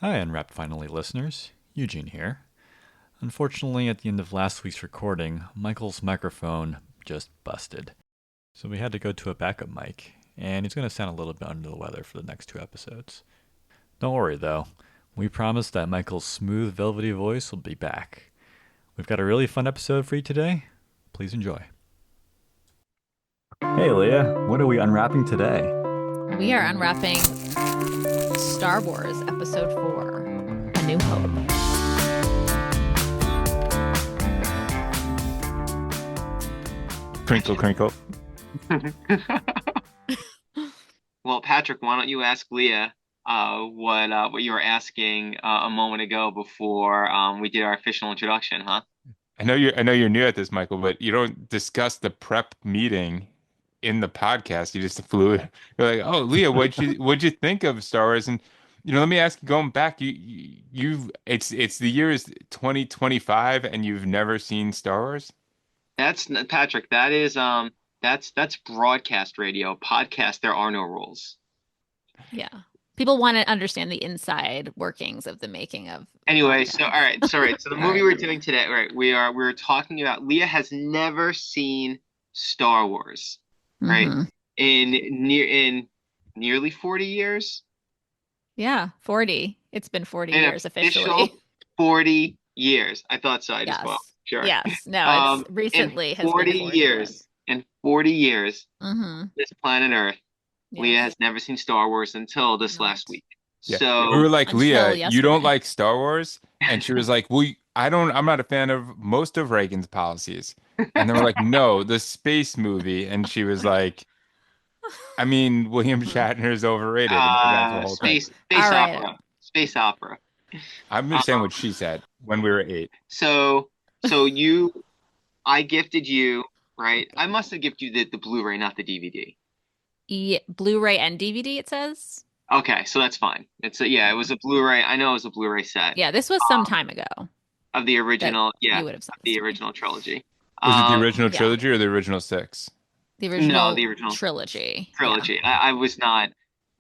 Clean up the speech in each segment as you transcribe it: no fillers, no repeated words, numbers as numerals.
Hi, Unwrapped Finally listeners. Eugene here. Unfortunately, at the end of last week's recording, Michael's microphone just busted. So we had to go to a backup mic, and he's going to sound a little bit under the weather for the next two episodes. Don't worry though, we promise that Michael's smooth, velvety voice will be back. We've got a really fun episode for you today. Please enjoy. Hey Leia, what are we unwrapping today? We are unwrapping Star Wars Episode 4, A New Hope. Crinkle, crinkle. Well, Patrick, why don't you ask Leah what you were asking a moment ago before we did our official introduction, huh? I know you're new at this, Michael, but you don't discuss the prep meeting in the podcast. You just flew it. You're like, "Oh, Leah, what'd you think of Star Wars?" And let me ask you, going back, you've it's the year is 2025 and you've never seen Star Wars? That's Patrick. That's broadcast radio. Podcast, there are no rules. Yeah. People want to understand the inside workings of the making of Anyway, podcast. so all right, sorry. So the movie we're doing today, right? We're talking about Leah has never seen Star Wars, right? Mhm. In nearly 40 years. Yeah, 40. It's been 40 An years official officially. 40 years. I thought so. I just Yes. well, sure. Yes. No, it's In recently has 40 been 40 years, in 40 years, Mm-hmm. this planet Earth, Leah Yes. has never seen Star Wars until this last week. Yeah. So We were like, Until "Leah, you don't yesterday. like Star Wars?" And she was like, "Well, I'm not a fan of most of Reagan's policies." And then we're like, "No, the space movie." And she was like, "I mean, William Shatner is overrated." And we got into the whole thing. space All right. opera. Space opera. I understand what she said when we were 8. So you I gifted you, right? I must have gifted you the Blu-ray, not the DVD. Blu-ray and DVD, it says. Okay, so that's fine. It was a Blu-ray. I know it was a Blu-ray set. Yeah, this was some time ago. Of the original, you would have sent this the to me. original trilogy. Was it the original yeah. trilogy or the original 6? The original, the original trilogy. trilogy. I was not.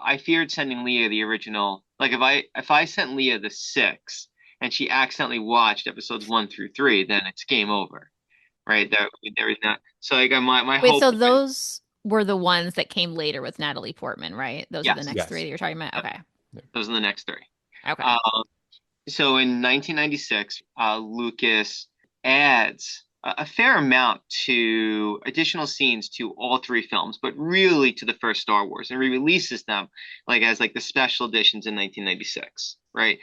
I feared sending Leah the original. Like if I sent Leah the 6 and she accidentally watched episodes 1 through 3, then it's game over, right? There is not. So like my Wait, hope. so those were the ones that came later with Natalie Portman, right? Those are the Yes. next Yes. three that you're talking about? Okay. Those are the next 3. Okay. So in 1996, Lucas adds a fair amount to additional scenes to all 3 films, but really to the first Star Wars, and re-releases them as the special editions in 1996, right?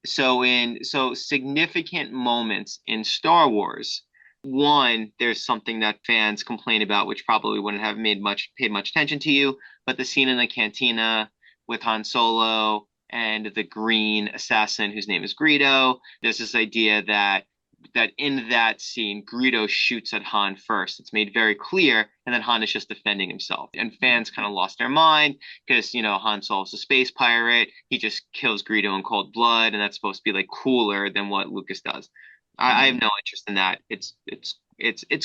So significant moments in Star Wars. One, there's something that fans complain about, which probably wouldn't have paid much attention to you, but the scene in the cantina with Han Solo and the green assassin whose name is Greedo. There's this idea that in that scene, Greedo shoots at Han first. It's made very clear, and then Han is just defending himself. And fans kind of lost their mind because, Han Solo's a space pirate. He just kills Greedo in cold blood, and that's supposed to be cooler than what Lucas does. I have no interest in that. It's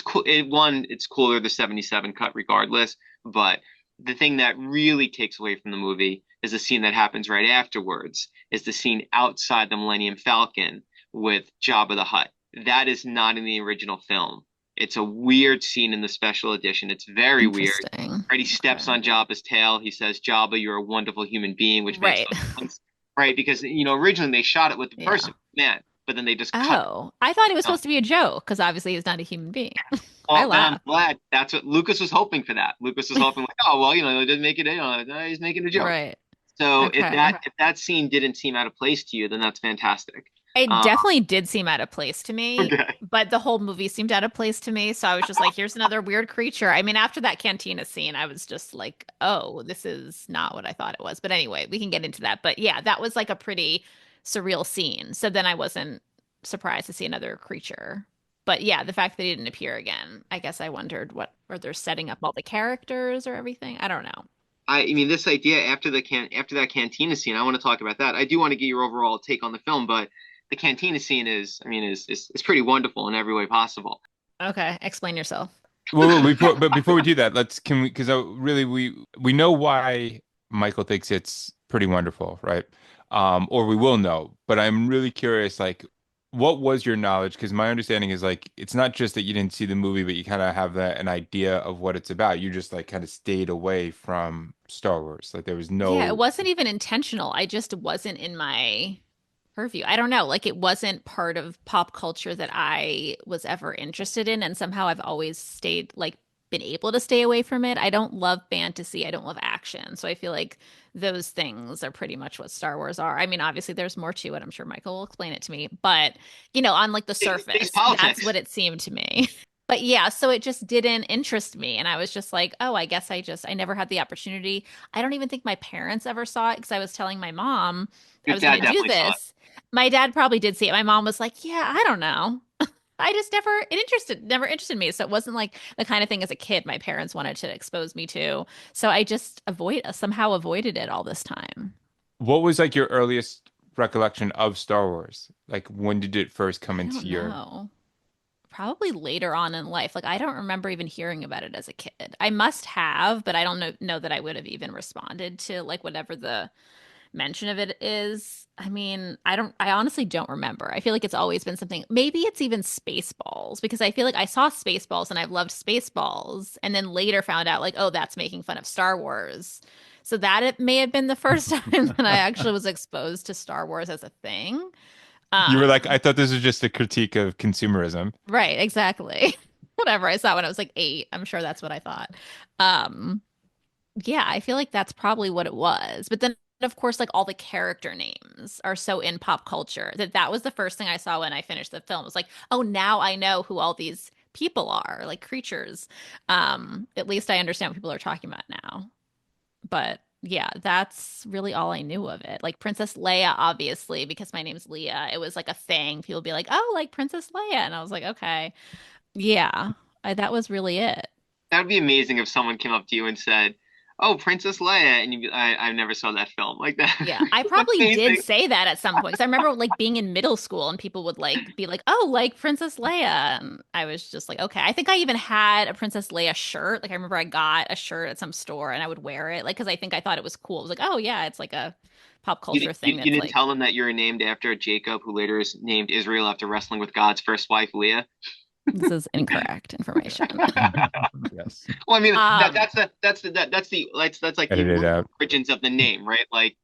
cool. It's cooler the 77 cut regardless, but the thing that really takes away from the movie is the scene that happens right afterwards, is the scene outside the Millennium Falcon with Jabba the Hutt. That is not in the original film. It's a weird scene in the special edition. It's very weird. Interesting. Right? He steps on Jabba's tail. He says, "Jabba, you're a wonderful human being," which makes Right. no sense, right? Because originally they shot it with the Yeah. person, man, but then they just cut. Oh, I thought it was supposed to be a joke because obviously he's not a human being. I Well, then I'm laugh. glad. That's what Lucas was hoping for. That Lucas was hoping oh well, they didn't make it. He's making a joke. Right. So Okay. if that scene didn't seem out of place to you, then that's fantastic. It Um, definitely did seem out of place to me, okay. but the whole movie seemed out of place to me. So I was just like, here's another weird creature. I mean, after that cantina scene, I was just like, oh, this is not what I thought it was. But anyway, we can get into that. But yeah, that was like a pretty surreal scene. So then I wasn't surprised to see another creature. But yeah, the fact that he didn't appear again, I guess I wondered what, or they're setting up all the characters or everything. I don't know. I mean, this idea after that cantina scene, I want to talk about that. I do want to get your overall take on the film, but the cantina scene is pretty wonderful in every way possible. Okay, explain yourself. Well, before we do that, because really we know why Michael thinks it's pretty wonderful, right? Or we will know. But I'm really curious, like, what was your knowledge? Because my understanding is like it's not just that you didn't see the movie, but you kind of have an idea of what it's about. You just like kind of stayed away from Star Wars. Like there was Yeah, it no. wasn't even intentional. I just wasn't in my purview. I don't know. Like it wasn't part of pop culture that I was ever interested in. And somehow I've always stayed, like, been able to stay away from it. I don't love fantasy. I don't love action. So I feel like those things are pretty much what Star Wars are. I mean, obviously there's more to it. I'm sure Michael will explain it to me. But, on like the Space surface, that's politics. what it seemed to me. But yeah, so it just didn't interest me. And I was just like, oh, I guess I never had the opportunity. I don't even think my parents ever saw it because I was telling my mom I Your was going dad to do definitely saw it. this. My dad probably did see it. My mom was like, yeah, I don't know. I just never interested me. So it wasn't like the kind of thing as a kid my parents wanted to expose me to. So I just somehow avoided it all this time. What was like your earliest recollection of Star Wars? Like when did it first come I into don't your? know. Probably later on in life. Like I don't remember even hearing about it as a kid. I must have, but I don't know that I would have even responded to like whatever the mention of it is. I mean, I honestly don't remember. I feel like it's always been something. Maybe it's even Spaceballs because I feel like I saw Spaceballs and I've loved Spaceballs and then later found out like, oh, that's making fun of Star Wars. So that it may have been the first time that I actually was exposed to Star Wars as a thing. You were like, I Um, thought this was just a critique of consumerism. right, exactly. Whatever I saw when I was like 8, I'm sure that's what I thought. Um, Yeah, I feel like that's probably what it was. But then, of course, like all the character names are so in pop culture that was the first thing I saw when I finished the film. It was like, oh, now I know who all these people are, like creatures. At least I understand what people are talking about now. But yeah, that's really all I knew of it. Like Princess Leia, obviously, because my name's Leah, it was like a thing. People would be like, oh, like Princess Leia. And I was like, okay. Yeah, that was really it. That would be amazing if someone came up to you and said, "Oh, Princess Leia," and I never saw that film like that. Yeah, I That's probably did amazing. say that at some point. 'Cause I remember like being in middle school and people would like be like, "Oh, like Princess Leia." And I was just like, "Okay." I think I even had a Princess Leia shirt. Like I remember I got a shirt at some store and I would wear it like because I think I thought it was cool. It was like, "Oh, yeah, it's like a pop culture thing You that's didn't like tell them that you were named after Jacob, who later is named Israel after wrestling with God's first wife, Leah. this is incorrect information." Yes. Well, I mean Um, that's like the Edit it out. origins of the name, right? Like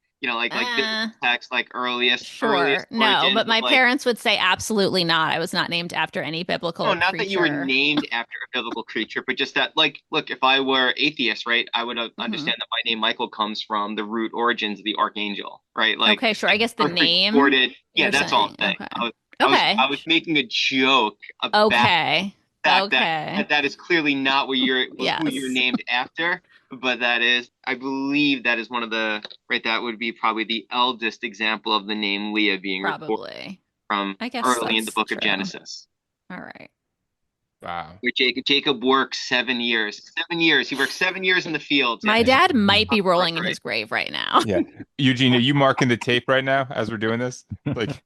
like biblical uh, text, like earliest sure. No, origins but of my like. parents would say absolutely not. I was not named after any No, biblical not that you were creature. named after a biblical creature, but just that, like, look, if I were atheist, right, I would Hmm. understand that my name Michael comes from the root origins of the archangel, right? Okay, sure. I guess the First name recorded. Yeah, you're that's all I'm saying. saying. Okay. I Okay. was making a joke about Okay. the fact that Okay. that is clearly not who you're Yes, named after, but that is, I believe that is one of the, right, that would be probably the eldest example of the name Leah being recorded probably. from I guess early in the that's book of true. Genesis. All right. Wow. Where Jacob worked 7 years. 7 years. He worked 7 years in the fields My after Yeah. dad might be birth, rolling in right? his grave right now. Yeah. Eugene, are you marking the tape right now as we're doing this? Like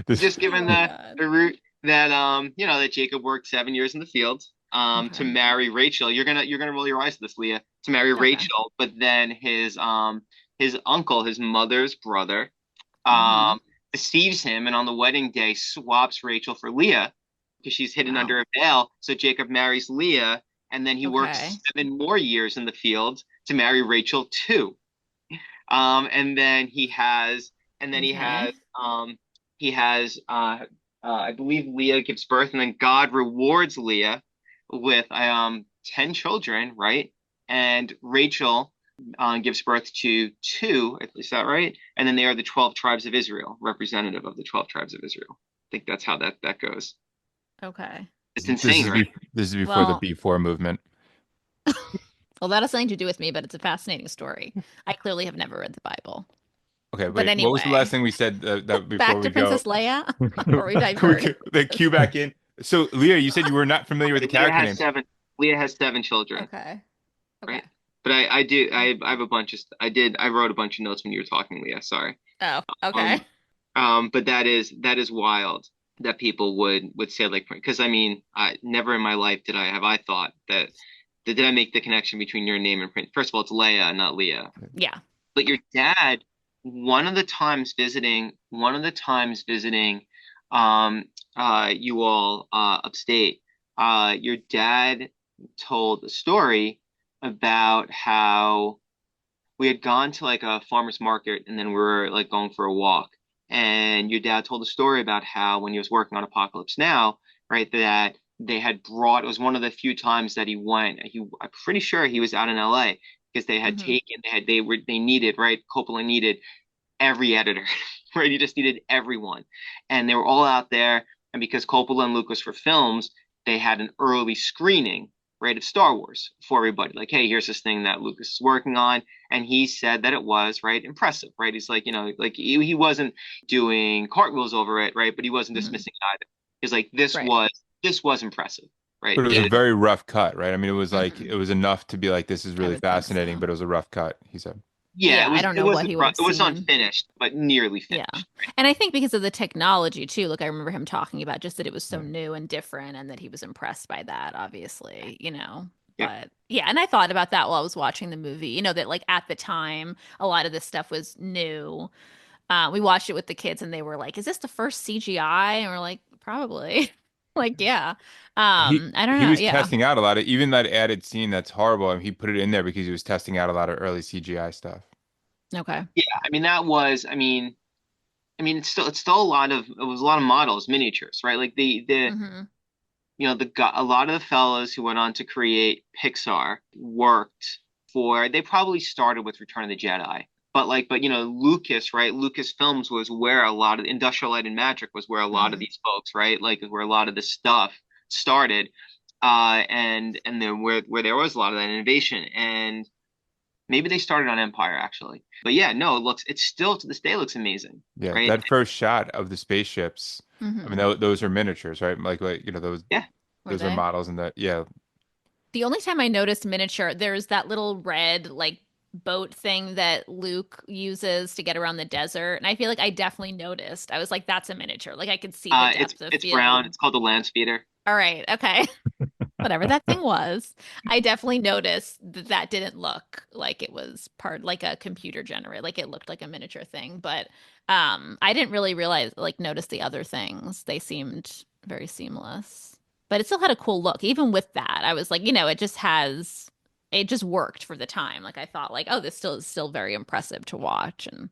this. Just given Oh God. the route that that Jacob worked 7 years in the fields to Okay. marry Rachel. You're gonna roll your eyes at this, Leah, to marry Okay. Rachel, but then his uncle, his mother's brother, Mm-hmm. um deceives him and on the wedding day swaps Rachel for Leah because she's hidden Wow. under a veil. So Jacob marries Leah, and then he works Okay. 7 more years in the field to marry Rachel too. And then he Okay. has he has I believe Leah gives birth, and then God rewards Leah with 10 children, right? And Rachel gives birth to two, is that right? And then they are the 12 tribes of Israel, representative of the 12 tribes of Israel. I think that's how that goes. Okay. It's This insane, is right? this is before the Well, B4 movement. well, that has something to do with me, but it's a fascinating story. I clearly have never read the Bible. Okay, But wait. What was the last anyway, thing we said that before back to we go? Princess Leia before we Can divert. we cue back in? So, Leah, you said you were not familiar with the Leah character has names. seven. Leah has 7 children, Okay. Okay. right? But I have a bunch of I wrote a bunch of notes when you were talking, Leah. Sorry. Oh, okay. Um, but that is wild that people would say, like, because I mean, I never in my life I thought that did I make the connection between your name and print. First of all, it's Leia, not Leah. Yeah. But your dad one of the times visiting um you all upstate, your dad told a story about how we had gone to like a farmer's market and then we were like going for a walk. And your dad told a story about how when he was working on Apocalypse Now, right, that they had brought, it was one of the few times that he went. I'm pretty sure he was out in LA because they had Hmm. taken, they needed, right, Coppola needed every editor, right? He just needed everyone. And they were all out there. And because Coppola and Lucas were films, they had an early screening, right, of Star Wars for everybody. Like, hey, here's this thing that Lucas is working on. And he said that it was, right, impressive, right? He's like, like he wasn't doing cartwheels over it, right? But he wasn't Hmm. dismissing it either. He's like, this Right. was this was impressive, right? But it was a very rough cut, right? I mean, it was like Hmm. it was enough to be like, this is I really would think fascinating, so. but it was a rough cut, he said. Yeah, Yeah, I don't it know what wasn't he would have it was seen. unfinished, but nearly Yeah. finished. And I think because of the technology too, like I remember him talking about just that it was so Yeah. new and different and that he was impressed by that, obviously, you know. Yep. But yeah, and I thought about that while I was watching the movie, you know, that like at the time, a lot of this stuff was new. We watched it with the kids and they were like, "Is this the first CGI?" And we're like, "Probably." Like, yeah. I don't He know. was Yeah. testing out a lot of even that added scene that's horrible. And he put it in there because he was testing out a lot of early CGI stuff. Okay. Yeah, I mean that was, it's still it was a lot of models, miniatures, right? Like Hmm. a lot of the fellows who went on to create Pixar worked they probably started with Return of the Jedi. But Lucas, right? Lucas Films was where a lot of Industrial Light and Magic was where a lot of Hmm. these folks, right? Like where a lot of this stuff started. And then where there was a lot of that innovation. And maybe they started on Empire actually. But yeah, no, it's still to this day looks amazing, Yeah, right? that first shot of the spaceships. I mean, Hmm. those are miniatures, right? Yeah. Were those are they? models, and that yeah, The only time I noticed miniature, there's that little red like boat thing that Luke uses to get around the desert. And I feel like I definitely noticed. I was like, that's a miniature. Like I could see the It's depth of it's brown. field. It's called the land speeder. All right. Okay. Whatever that thing was. I definitely noticed that that didn't look like it was part like a computer generated. Like it looked like a miniature thing. But I didn't really realize like notice the other things. They seemed very seamless. But it still had a cool look. Even with that, I was like, you know, it just worked for the time. Like I thought like, oh, this still is still very impressive to watch. And,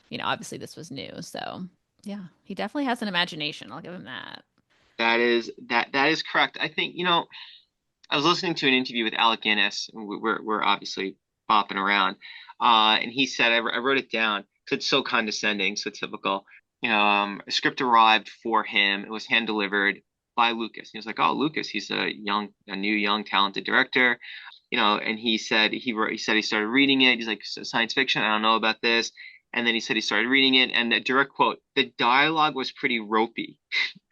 you know, obviously this was new. So yeah, he definitely has an imagination. I'll give him that. That is correct. I think, I was listening to an interview with Alec Guinness. And we're obviously bopping around. And he said, I wrote it down because it's so condescending, so typical. A script arrived for him. It was hand delivered by Lucas. He was like, "Oh, Lucas, he's a new, young, talented director." And he said he started reading it. He's like, "Science fiction. I don't know about this." And then he said he started reading it, and the direct quote, the dialogue was pretty ropey.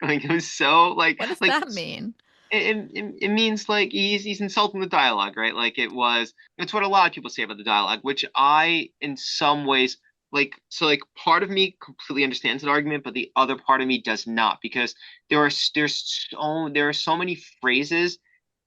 Like it was so What does like that mean? it means like he's insulting the dialogue, right? Like it's what a lot of people say about the dialogue, which I in some ways like part of me completely understands that argument, but the other part of me does not because there are so many phrases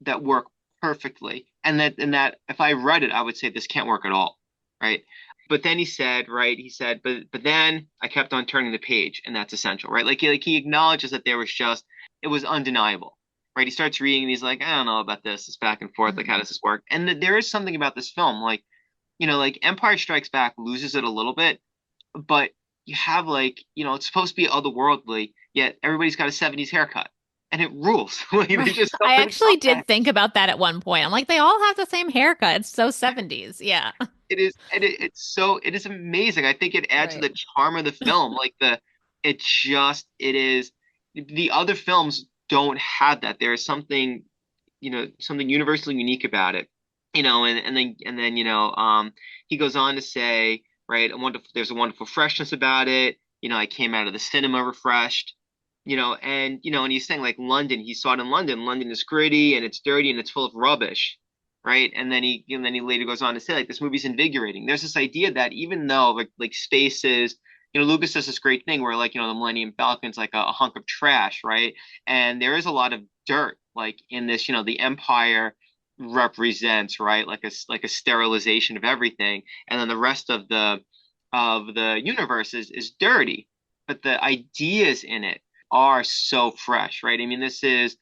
that work perfectly, and that if I read it, I would say this can't work at all, right? But then he said, right? He said, but then I kept on turning the page, and that's essential, right? Like he acknowledges that it was undeniable, right? He starts reading and he's like, I don't know about this. It's back and forth. Like, how Hmm. does this work? And there is something about this film, like Empire Strikes Back loses it a little bit, but you have it's supposed to be otherworldly, yet everybody's got a 70s haircut, and it rules. Like, they Right. just I don't actually stop did that. think about that at one point. I'm like, they all have the same haircut. It's so 70s. Yeah. It is, and it is amazing. I think it adds to Right. the charm of the film. It is. The other films don't have that. There is something universally unique about it, and then he goes on to say, right, there's a wonderful freshness about it. I came out of the cinema refreshed, and he's saying like London, he saw it in London. London is gritty and it's dirty and it's full of rubbish, right? And then he later goes on to say like this movie's invigorating. There's this idea that even though like space is, Lucas does this great thing where like the Millennium Falcon's like a hunk of trash, right? And there is a lot of dirt like in this, the Empire represents, right, like a sterilization of everything, and then the rest of of the universe is dirty, but the ideas in it are so fresh, right? I mean, this is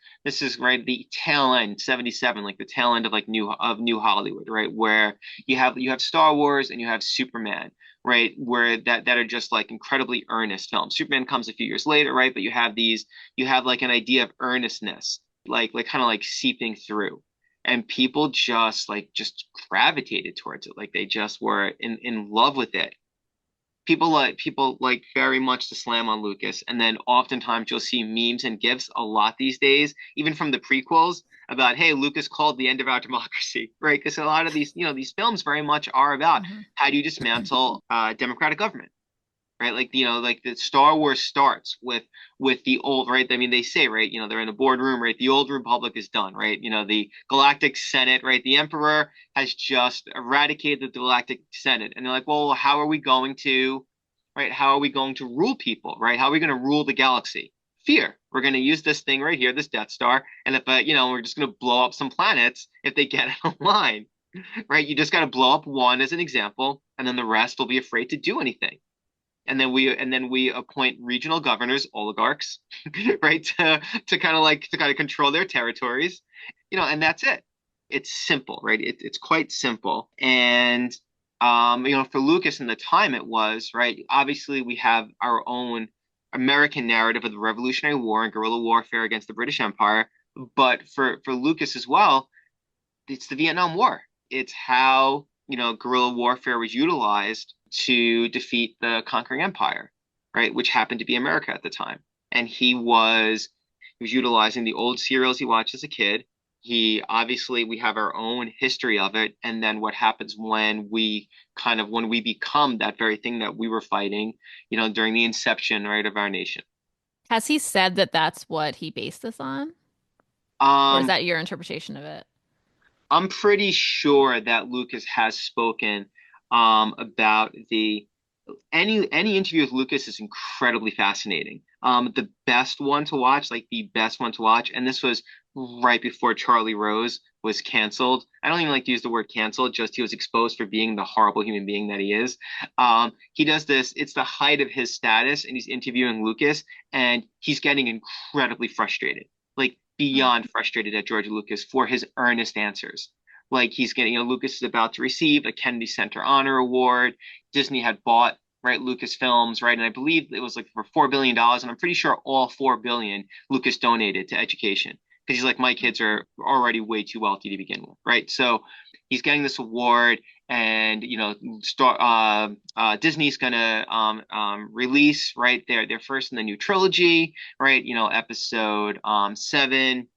right the tail end, 77, like the tail end of like new Hollywood, right? Where you have Star Wars and you have Superman, right? Where that are just like incredibly earnest films. Superman comes a few years later, right? But you have like an idea of earnestness, like kind of like seeping through. And people just gravitated towards it. Like they just were in love with it. People like very much to slam on Lucas, and then oftentimes you'll see memes and gifs a lot these days, even from the prequels, about hey, Lucas called the end of our democracy, right? Because a lot of these films very much are about Mhm. how do you dismantle democratic government, right? Like like the Star Wars starts with the old, right? I mean, they say, right, they're in a boardroom, right? The old republic is done, right? The Galactic Senate, right? The Emperor has just eradicated the Galactic Senate, and they're like, well, how are we going to, right? How are we going to rule people, right? How are we going to rule the galaxy? Fear. We're going to use this thing right here, this Death Star, and if we're just going to blow up some planets if they get in line, right? You just got to blow up one as an example, and then the rest will be afraid to do anything, and then we appoint regional governors, oligarchs, right, to kind of control their territories, and that's it. It's simple, right? It's quite simple. And for Lucas and the time it was, right, obviously we have our own American narrative of the Revolutionary War and guerrilla warfare against the British Empire, but for Lucas as well, it's the Vietnam War. It's how, guerrilla warfare was utilized to defeat the conquering empire, right? Which happened to be America at the time. And he was utilizing the old serials he watched as a kid. We have our own history of it. And then what happens when we become that very thing that we were fighting, during the inception, right, of our nation. Has he said that that's what he based this on? Or is Um, that your interpretation of it? I'm pretty sure that Lucas has spoken about the any interview with Lucas is incredibly fascinating. The best one to watch, like the best one to watch, and this was right before Charlie Rose was canceled. I don't even like to use the word canceled, just he was exposed for being the horrible human being that he is. He does this, it's the height of his status, and he's interviewing Lucas, and he's getting incredibly frustrated, like Mm. beyond frustrated at George Lucas for his earnest answers. Like he's getting, Lucas is about to receive a Kennedy Center Honor Award. Disney had bought, right, Lucasfilms, right, and I believe it was like for $4 billion, and I'm pretty sure all $4 billion Lucas donated to education because he's like, my kids are already way too wealthy to begin with, right? So he's getting this award, and Disney's gonna release, right, their first in the new trilogy, right, episode 7.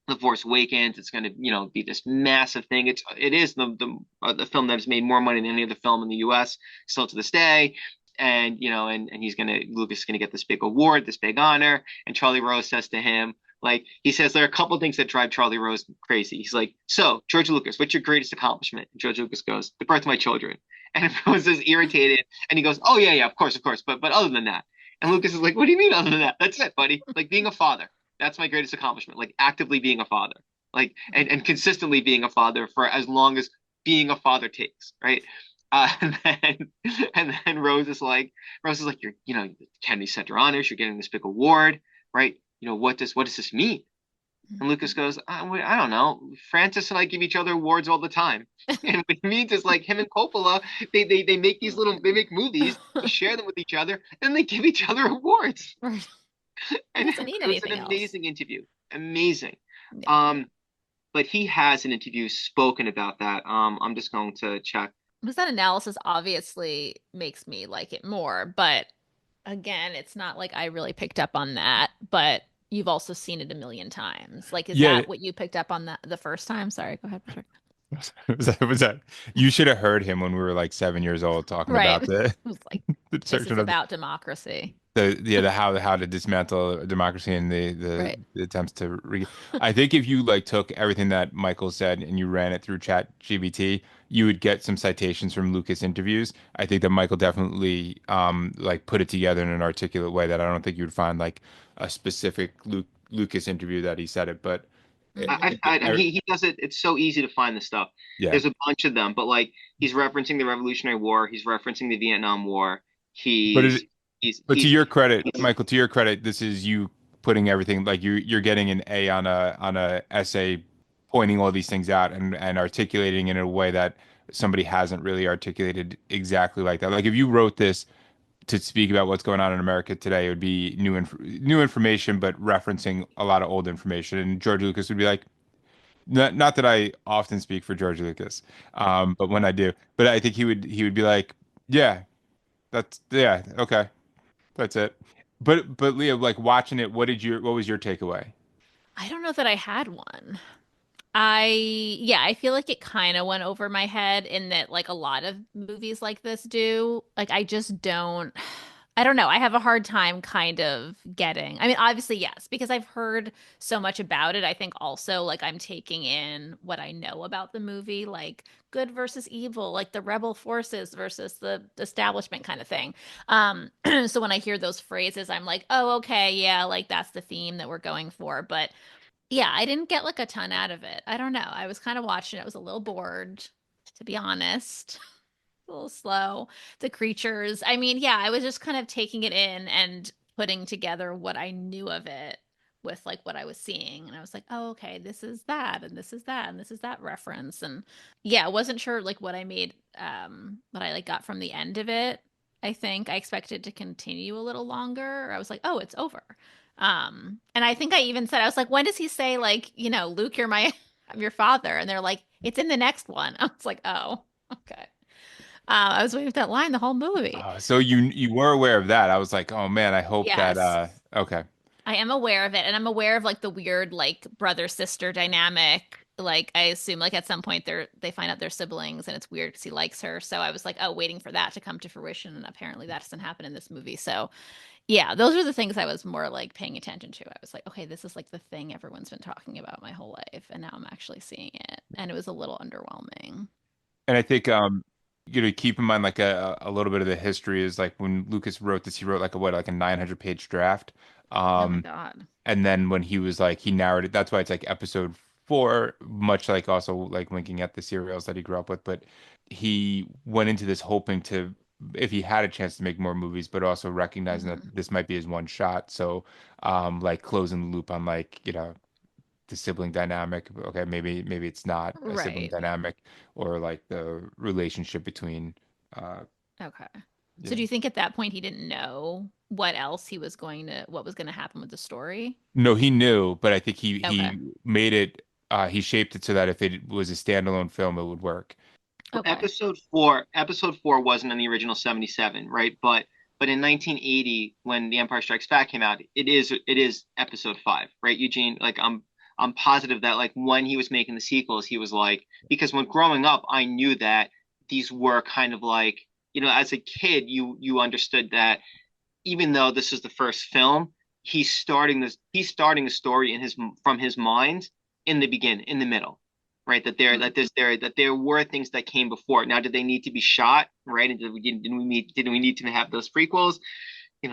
The Force Awakens. It's going to, be this massive thing. It is the film that has made more money than any other film in the U.S. still to this day. And Lucas is gonna get this big award, this big honor. And Charlie Rose says to him, like, he says there are a couple of things that drive Charlie Rose crazy. He's like, so George Lucas, what's your greatest accomplishment? And George Lucas goes, the birth of my children. And Rose is irritated, and he goes, oh yeah, of course, but other than that. And Lucas is like, what do you mean other than that? That's it, buddy. Like being a father. That's my greatest accomplishment. Like actively being a father, like and consistently being a father for as long as being a father takes, right? Uh, and then and then Rose is like, you're, Kennedy Center Honors, you're getting this big award, right? What does this mean? And Lucas goes, I don't know. Francis and I give each other awards all the time. And what he means is like him and Coppola, they make movies, they share them with each other, and they give each other awards. Right. He And doesn't need it was an anything else. amazing interview. Amazing. Yeah. But he has an interview spoken about that. I'm just going to check. Because that analysis obviously makes me like it more, but again, it's not like I really picked up on that, but you've also seen it a million times. Like, is Yeah. that what you picked up on the first time? Sorry, go ahead, Patrick. Was that you should have heard him when we were like 7 years old talking Right. about the, It was like, the this is section of about democracy. the how to dismantle democracy and Right. the attempts to I think if you like took everything that Michael said and you ran it through Chat GBT, you would get some citations from Lucas interviews. I think that Michael definitely like put it together in an articulate way that I don't think you would find like a specific Lucas interview that he said it, but He does it. It's so easy to find this stuff. Yeah. There's a bunch of them, but like he's referencing the Revolutionary War, he's referencing the Vietnam War. But He's it, he's but to he's your credit, Michael, to your credit, this is you putting everything like you're getting an A on a essay, pointing all these things out and articulating it in a way that somebody hasn't really articulated exactly like that. Like if you wrote this to speak about what's going on in America today, it would be new information, but referencing a lot of old information. And George Lucas would be like, not that I often speak for George Lucas, but when I do, but I think he would be like, yeah, yeah, okay. That's it. But Leah, like watching it, what was your takeaway? I don't know that I had one. Yeah, I feel like it kind of went over my head in that like a lot of movies like this do. Like I just don't I don't know. I have a hard time kind of getting. I mean, obviously, yes, because I've heard so much about it. I think also like I'm taking in what I know about the movie, like good versus evil, like the rebel forces versus the establishment kind of thing. So when I hear those phrases, I'm like, oh, okay, yeah, like that's the theme that we're going for. But yeah, I didn't get like a ton out of it. I don't know. I was kind of watching it. I was a little bored, to be honest. A little slow. The creatures. I mean, yeah, I was just kind of taking it in and putting together what I knew of it with like what I was seeing. And I was like, oh, okay, this is that, and this is that, and this is that reference. And yeah, I wasn't sure like what I made, what I like got from the end of it. I think I expected to continue a little longer. I was like, oh, it's over. And I think I even said, I was like, when does he say, like, Luke, you're my I'm your father? And they're like, it's in the next one. I was like, oh, okay. I was waiting for that line the whole movie. So you were aware of that. I was like, oh man, I hope that Yes, okay. I am aware of it, and I'm aware of like the weird like brother sister dynamic. Like I assume like at some point they find out they're siblings, and it's weird because he likes her. So I was like, oh, waiting for that to come to fruition, and apparently that doesn't happen in this movie. So yeah, those are the things I was more like paying attention to. I was like, okay, this is like the thing everyone's been talking about my whole life, and now I'm actually seeing it, and it was a little underwhelming. And I think keep in mind like a little bit of the history is like when Lucas wrote this, he wrote like a what, like a 900-page draft. Oh my Um God. and then when he was like he narrated, that's why it's like episode 4, much like also like linking at the serials that he grew up with, but he went into this hoping to, if he had a chance to make more movies, but also recognizing that Hmm. this might be his one shot. So like closing the loop on like, the sibling dynamic. Okay, maybe it's not a sibling Right. dynamic, or like the relationship between uh Okay. So yeah. do you think at that point he didn't know what was going to happen with the story? No, he knew, but I think Okay. he made it he shaped it so that if it was a standalone film, it would work. Okay. Episode four wasn't in the original 77, right? But in 1980, when The Empire Strikes Back came out, it is episode 5, right, Eugene? Like I'm positive that like when he was making the sequels, he was like, because when growing up, I knew that these were kind of like, as a kid, you understood that even though this is the first film, he's starting a story in his from his mind in the beginning, in the middle, right? Hmm. That there were things that came before. Now, did they need to be shot, right? And did we need to have those prequels?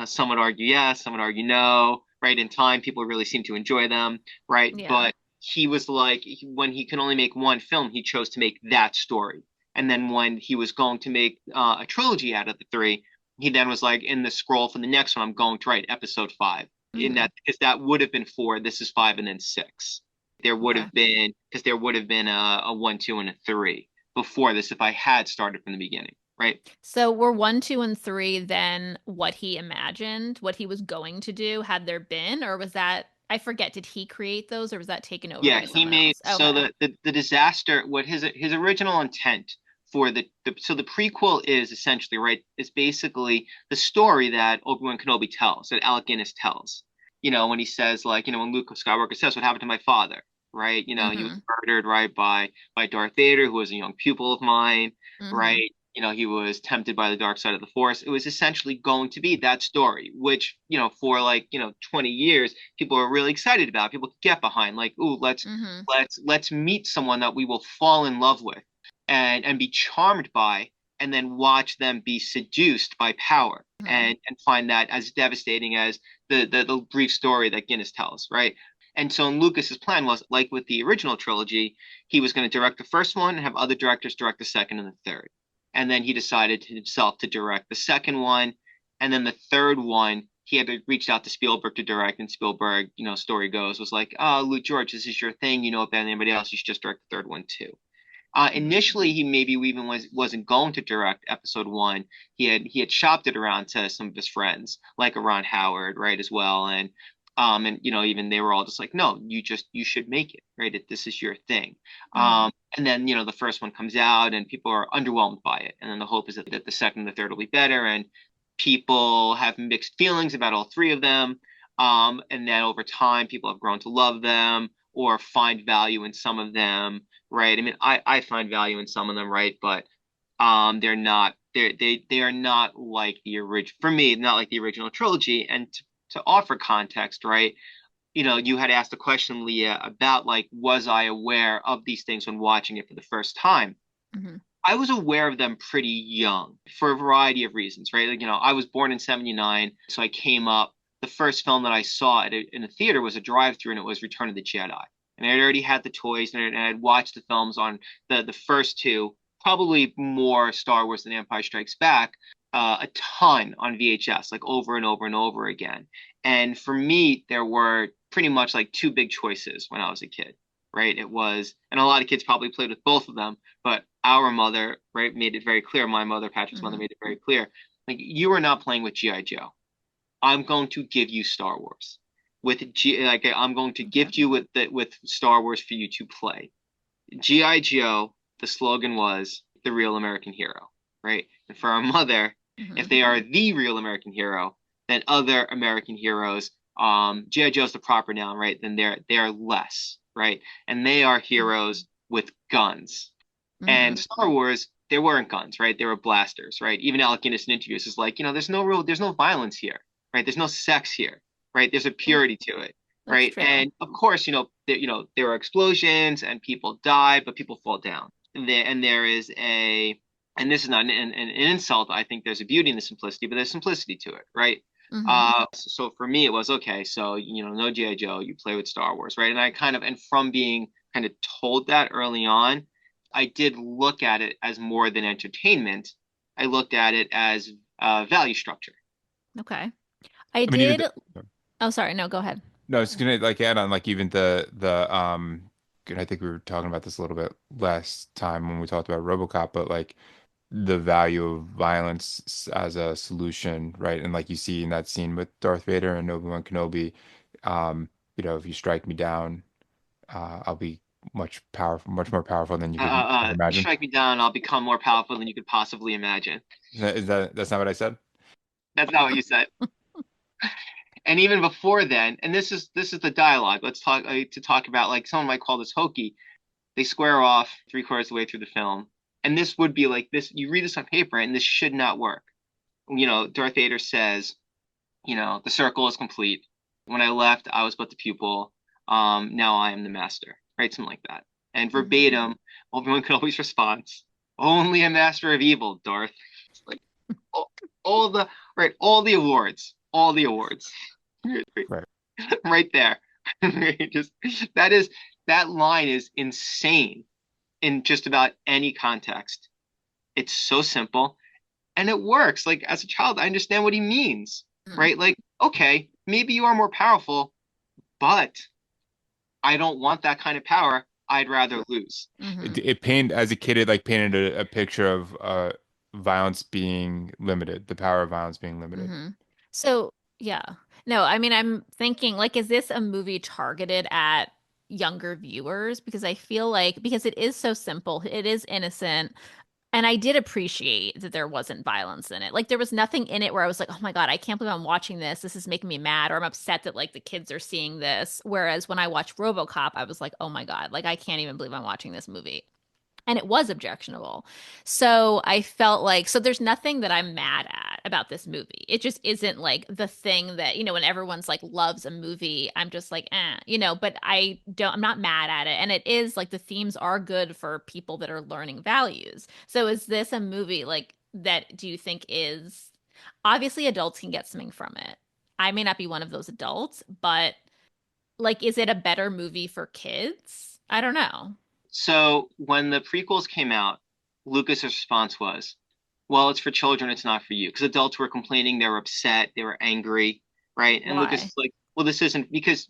Some would argue yes, some would argue no, right? In time, people really seem to enjoy them, right? Yeah. But he was like, when he can only make one film, he chose to make that story. And then when he was going to make a trilogy out of the three, he then was like, in the scroll for the next one, I'm going to write episode 5. In Hmm. that, because that would have been 4, this is 5, and then 6. There would Okay. have been, because there would have been a 1, 2, and a 3 before this if I had started from the beginning, right? So were one, two, and three then what he imagined, what he was going to do had there been, or was that, I forget, did he create those or was that taken over Yeah, by he someone made else? so Okay. the disaster. What his original intent for the prequel is essentially, right. It's basically the story that Obi-Wan Kenobi tells, that Alec Guinness tells. When he says like, when Luke Skywalker says, "What happened to my father?" Right. He was Hmm. murdered, right, by Darth Vader, who was a young pupil of mine, Hmm. right. He was tempted by the dark side of the Force. It was essentially going to be that story, which, for like, 20 years, people are really excited about. People could get behind, like, ooh, let's Hmm. let's meet someone that we will fall in love with and be charmed by, and then watch them be seduced by power, Hmm. and find that as devastating as the brief story that Guinness tells, right? And so Lucas's plan was, like with the original trilogy, he was going to direct the first one and have other directors direct the second and the third. And then he decided himself to direct the second one. And then the third one, he had reached out to Spielberg to direct, and Spielberg, story goes, was like, "Oh, Luke George, this is your thing. You know it better than anybody else. You should just direct the third one too." Initially, he maybe even wasn't going to direct episode one. He had shopped it around to some of his friends, like Ron Howard, right, as well, and even they were all just like, "No, you should make it, right? This is your thing." And then the first one comes out, and people are underwhelmed by it, and then the hope is that the second and the third will be better, and people have mixed feelings about all three of them. And then over time, people have grown to love them or find value in some of them, right? I mean, I find value in some of them, right? But they are not like the original, for me, not like the original trilogy. And to offer context, right? You had asked the question, Leah, about like, was I aware of these things when watching it for the first time? Mm-hmm. I was aware of them pretty young for a variety of reasons, right? Like, I was born in 79, so I came up. The first film that I saw in a theater was a drive-through, and it was Return of the Jedi. And I had already had the toys, and I had watched the films on the first two, probably more Star Wars than Empire Strikes Back, a ton on VHS, like over and over and over again. And for me, there were pretty much like two big choices when I was a kid, right? It was, and a lot of kids probably played with both of them, but our mother, right, made it very clear. My mother, Patrick's mother, made it very clear. Like, you are not playing with G.I. Joe. I'm going to give you Star Wars. I'm going to gift you with Star Wars for you to play. G.I. Joe, the slogan was the real American hero, right? And for our mother, if they are the real American hero, then other American heroes, G.I. Joe's the proper noun, right? Then they're less, right? And they are heroes with guns. And Star Wars, there weren't guns, right? There were blasters, right? Even Alec Guinness in interviews is like, there's no violence here, right? There's no sex here, right? There's a purity to it, right? And of course, there are explosions and people die, but people fall down. And there is and this is not an insult. I think there's a beauty in the simplicity, but there's simplicity to it, right? So for me, it was okay. So, no G.I. Joe, you play with Star Wars, right? And from being kind of told that early on, I did look at it as more than entertainment. I looked at it as value structure. Okay. I mean, even Oh, sorry. No, go ahead. no, I was gonna like add on like even and I think we were talking about this a little bit last time when we talked about RoboCop, but like the value of violence as a solution, right? And like you see in that scene with Darth Vader and Obi-Wan Kenobi, if you strike me down, I'll be much more powerful than you could imagine. Strike me down, I'll become more powerful than you could possibly imagine. That's not what I said? That's not what you said. And even before then, and this is the dialogue. Let's talk about, like, someone might call this hokey. They square off 3/4 of the way through the film, and this would be like this. You read this on paper, and this should not work. Darth Vader says, the circle is complete. When I left, I was but the pupil. Now I am the master, right? Something like that. And verbatim, Obi-Wan Kenobi's response: "Only a master of evil, Darth." It's like all the awards, Right. right there. That line is insane in just about any context. It's so simple, and it works. Like, as a child, I understand what he means, right? Like, okay, maybe you are more powerful, but I don't want that kind of power. I'd rather lose. It painted as a kid. It like painted a picture of violence being limited, the power of violence being limited. So, yeah. No, I mean, I'm thinking, like, is this a movie targeted at younger viewers? Because I feel like, because it is so simple, it is innocent. And I did appreciate that there wasn't violence in it. Like, there was nothing in it where I was like, oh my God, I can't believe I'm watching this. This is making me mad, or I'm upset that like the kids are seeing this. Whereas when I watched RoboCop, I was like, oh my God, like I can't even believe I'm watching this movie. And it was objectionable. So I felt like, so there's nothing that I'm mad at about this movie. It just isn't like the thing that, when everyone's like loves a movie, I'm just like, but I'm not mad at it. And it is like the themes are good for people that are learning values. So is this a movie like that, do you think is, obviously adults can get something from it. I may not be one of those adults, but Like, is it a better movie for kids? I don't know. So when the prequels came out, Lucas's response was, well, it's for children, it's not for you. Because adults were complaining, they were upset, they were angry, right? And Lucas Why? is like, well, this isn't because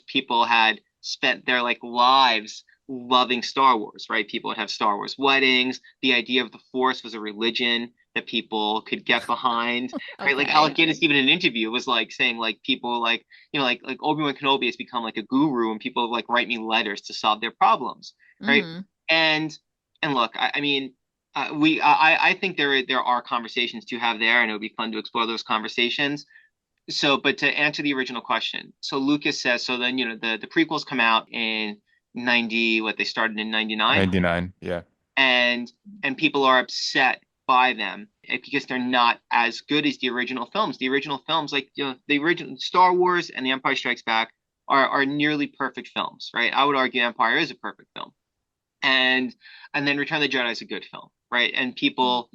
people had spent their like lives loving Star Wars, right? People would have Star Wars weddings. The idea of the Force was a religion that people could get behind, right? Like Alec Okay. Guinness, even in an interview, was like saying like people like like Obi-Wan Kenobi has become like a guru, and people like write me letters to solve their problems, right? Hmm. And look, I mean, I think there are conversations to have there, and it would be fun to explore those conversations. So, but to answer the original question, so Lucas says, so then the prequels come out in 90, what they started in 99, 99. Yeah. and people are upset by them because they're not as good as the original films. The original films, like the original Star Wars and The Empire Strikes Back, are nearly perfect films, right? I would argue Empire is a perfect film, and then Return of the Jedi is a good film, right? And people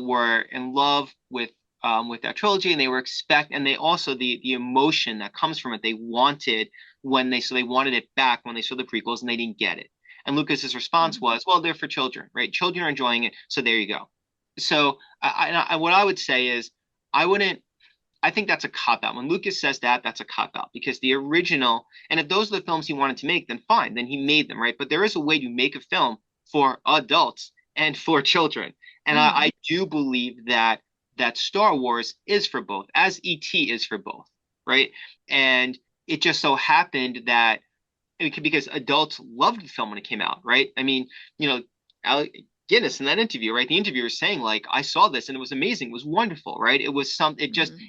were in love with that trilogy, and they were and they also the emotion that comes from it they wanted they wanted it back when they saw the prequels, and they didn't get it. And Lucas's response was, well, they're for children, right? Children are enjoying it, so there you go. So what I would say is I wouldn't I think that's a cop out. When Lucas says that, that's a cop out because the original, and if those are the films he wanted to make, then fine, then he made them, right? But there is a way to make a film for adults and for children. And Hmm. I do believe that Star Wars is for both, as E.T. is for both, right? And it just so happened that because adults loved the film when it came out, right? I mean, Alec Guinness in that interview, right? The interviewer is saying like, I saw this and it was amazing, it was wonderful, right? Hmm.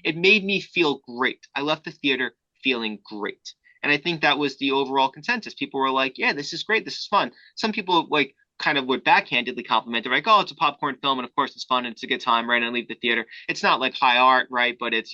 It made me feel great. I left the theater feeling great. And I think that was the overall consensus. People were like, yeah, this is great, this is fun. Some people like kind of would backhandedly compliment it, like, oh, it's a popcorn film, and of course it's fun and it's a good time, right? And leave the theater. It's not like high art, right? But it's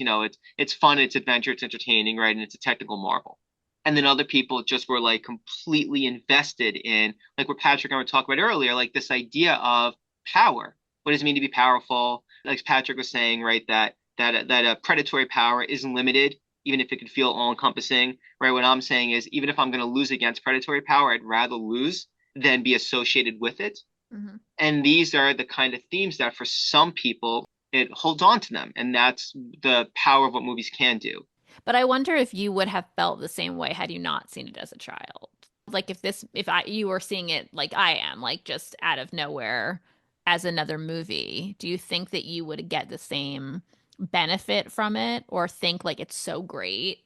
fun, it's adventure, it's entertaining, right? And it's a technical marvel. And then other people just were like completely invested in like what Patrick and I were talking about earlier, like this idea of power. What does it mean to be powerful? Like Patrick was saying, right, that a predatory power isn't limited, even if it could feel all encompassing, right? What I'm saying is, even if I'm going to lose against predatory power, I'd rather lose than be associated with it. Hmm. And these are the kind of themes that for some people it holds on to them, and that's the power of what movies can do. But I wonder if you would have felt the same way had you not seen it as a child. Like if you were seeing it like I am, like just out of nowhere as another movie, do you think that you would get the same benefit from it or think like it's so great?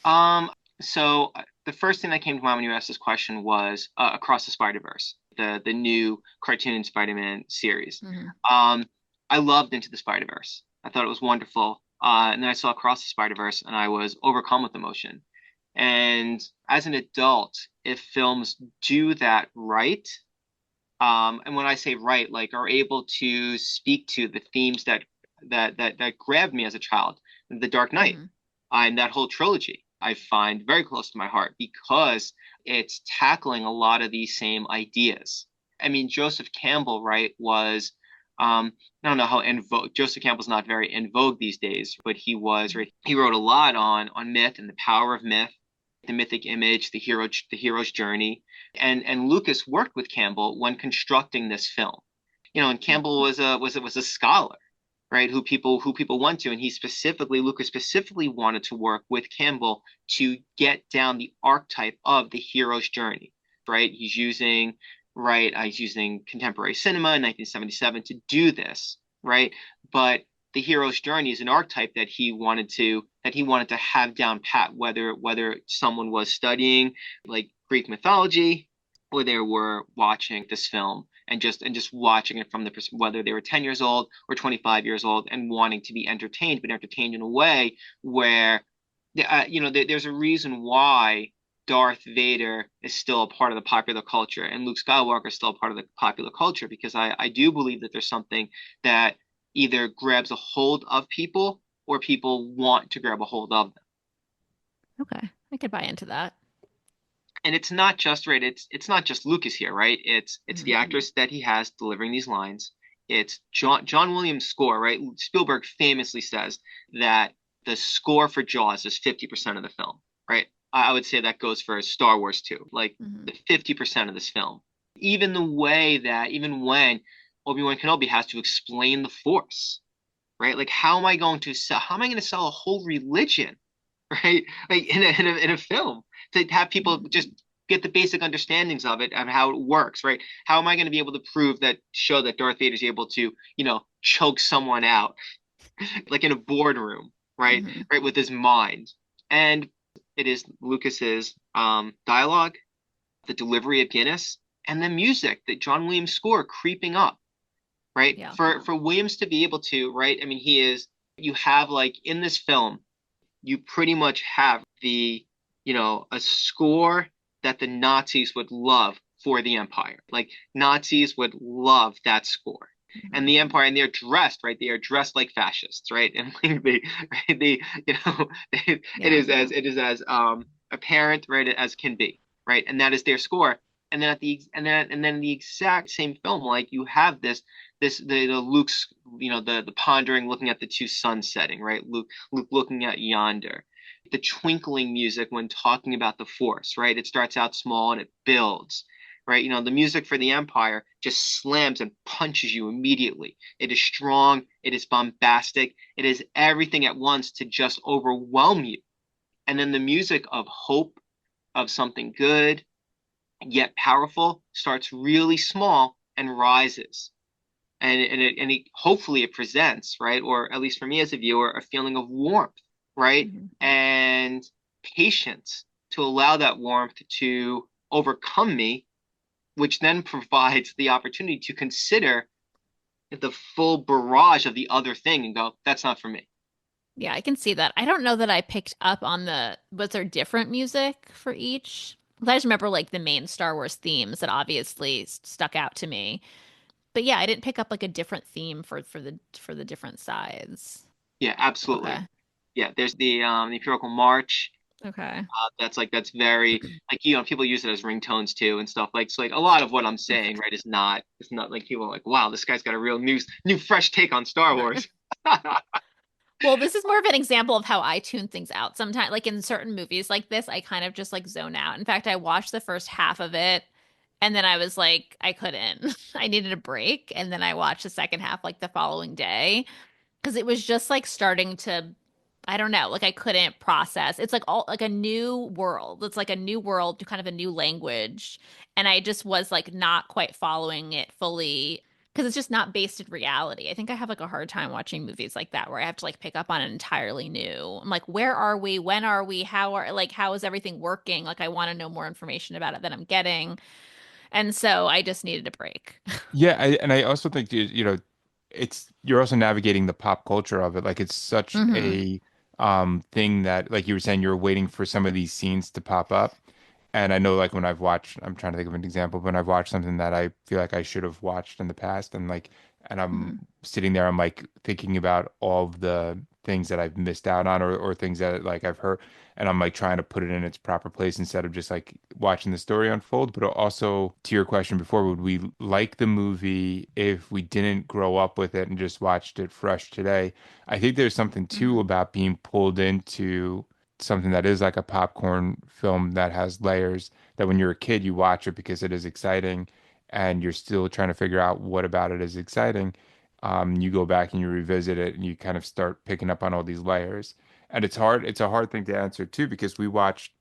Um, so the first thing that came to mind when you asked this question was Across the Spider-Verse, the new cartoon Spider-Man series. Hmm. Um, I loved Into the Spider-Verse. I thought it was wonderful. And then I saw Across the Spider-Verse, and I was overcome with emotion. And as an adult, if films do that right, and when I say right, like are able to speak to the themes that grabbed me as a child, The Dark Knight, Hmm. and that whole trilogy, I find very close to my heart because it's tackling a lot of these same ideas. I mean, Joseph Campbell, right, was I don't know how in vogue Joseph Campbell's not very in vogue these days, but he was, right. He wrote a lot on myth and the power of myth, the mythic image, the hero's journey, and Lucas worked with Campbell when constructing this film. And Campbell was a scholar, right? Who people went to, and Lucas specifically wanted to work with Campbell to get down the archetype of the hero's journey, right? He's using contemporary cinema in 1977 to do this, right? But the hero's journey is an archetype that he wanted to have down pat, whether someone was studying like Greek mythology or they were watching this film and just watching it from whether they were 10 years old or 25 years old and wanting to be entertained, but entertained in a way where there's a reason why Darth Vader is still a part of the popular culture and Luke Skywalker is still a part of the popular culture, because I do believe that there's something that either grabs a hold of people or people want to grab a hold of them. Okay, I could buy into that. And it's not just, right, it's not just Lucas here, right? It's the Hmm. actors that he has delivering these lines. It's John Williams' score, right? Spielberg famously says that the score for Jaws is 50% of the film, right? I would say that goes for Star Wars too, like Mhm. the 50% of this film. Even the way that, even when Obi-Wan Kenobi has to explain the Force, right? Like, how am I going to sell a whole religion, right? Like in a film to have people just get the basic understandings of it and how it works, right? How am I going to be able to show that Darth Vader is able to, choke someone out, like in a boardroom, right? Mhm. Right, with his mind. And it is Lucas's dialogue, the delivery of Guinness, and the music, that John Williams score creeping up, right? Yeah. For Williams to be able to, right? I mean, you have, like, in this film, you pretty much have a score that the Nazis would love for the Empire. Like, Nazis would love that score. And Mhm. the Empire, and they're dressed, right? They are dressed like fascists, right? And like they, Yeah. it is as apparent, right, as can be, right? And that is their score. And then the exact same film, like, you have the Luke's, the pondering, looking at the two suns setting, right? Luke looking at yonder. The twinkling music when talking about the Force, right? It starts out small and it builds, right? The music for the Empire just slams and punches you immediately. It is strong, it is bombastic, it is everything at once to just overwhelm you. And then the music of hope, of something good, yet powerful, starts really small and rises. Hopefully it presents, right, or at least for me as a viewer, a feeling of warmth, right, Mhm. and patience, to allow that warmth to overcome me, which then provides the opportunity to consider the full barrage of the other thing and go, that's not for me. Yeah, I can see that. I don't know that I picked up on was there different music for each? 'Cause I just remember like the main Star Wars themes that obviously stuck out to me. But yeah, I didn't pick up like a different theme for the different sides. Yeah, absolutely. Okay. Yeah, there's the Imperial March. Okay. That's very, like, people use it as ringtones too and stuff. Like, so, like, a lot of what I'm saying, right, is not like people are like, wow, this guy's got a real new fresh take on Star Wars. Well, this is more of an example of how I tune things out. Sometimes, like in certain movies like this, I kind of just like zone out. In fact, I watched the first half of it and then I was like, I couldn't. I needed a break. And then I watched the second half like the following day because it was just like starting to, I don't know, like I couldn't process. It's like all like a new world. It's like a new world, kind of a new language. And I just was like not quite following it fully because it's just not based in reality. I think I have like a hard time watching movies like that where I have to like pick up on an entirely new. I'm like, where are we? When are we? How is everything working? Like I want to know more information about it than I'm getting. And so I just needed a break. Yeah, and I also think it's you're also navigating the pop culture of it. Like it's such Hmm. a thing that, like you were saying, you're waiting for some of these scenes to pop up. And I know, like, when I've watched, I'm trying to think of an example, when I've watched something that I feel like I should have watched in the past, and I'm Hmm. sitting there, I'm like thinking about all of the things that I've missed out on, or things that like I've heard, and I'm like trying to put it in its proper place instead of just like watching the story unfold. But also, to your question before, would we like the movie if we didn't grow up with it and just watched it fresh today? I think there's something too Hmm. about being pulled into something that is like a popcorn film that has layers, that when you're a kid you watch it because it is exciting and you're still trying to figure out what about it is exciting. You go back and you revisit it and you kind of start picking up on all these layers, and it's a hard thing to answer too, because we watched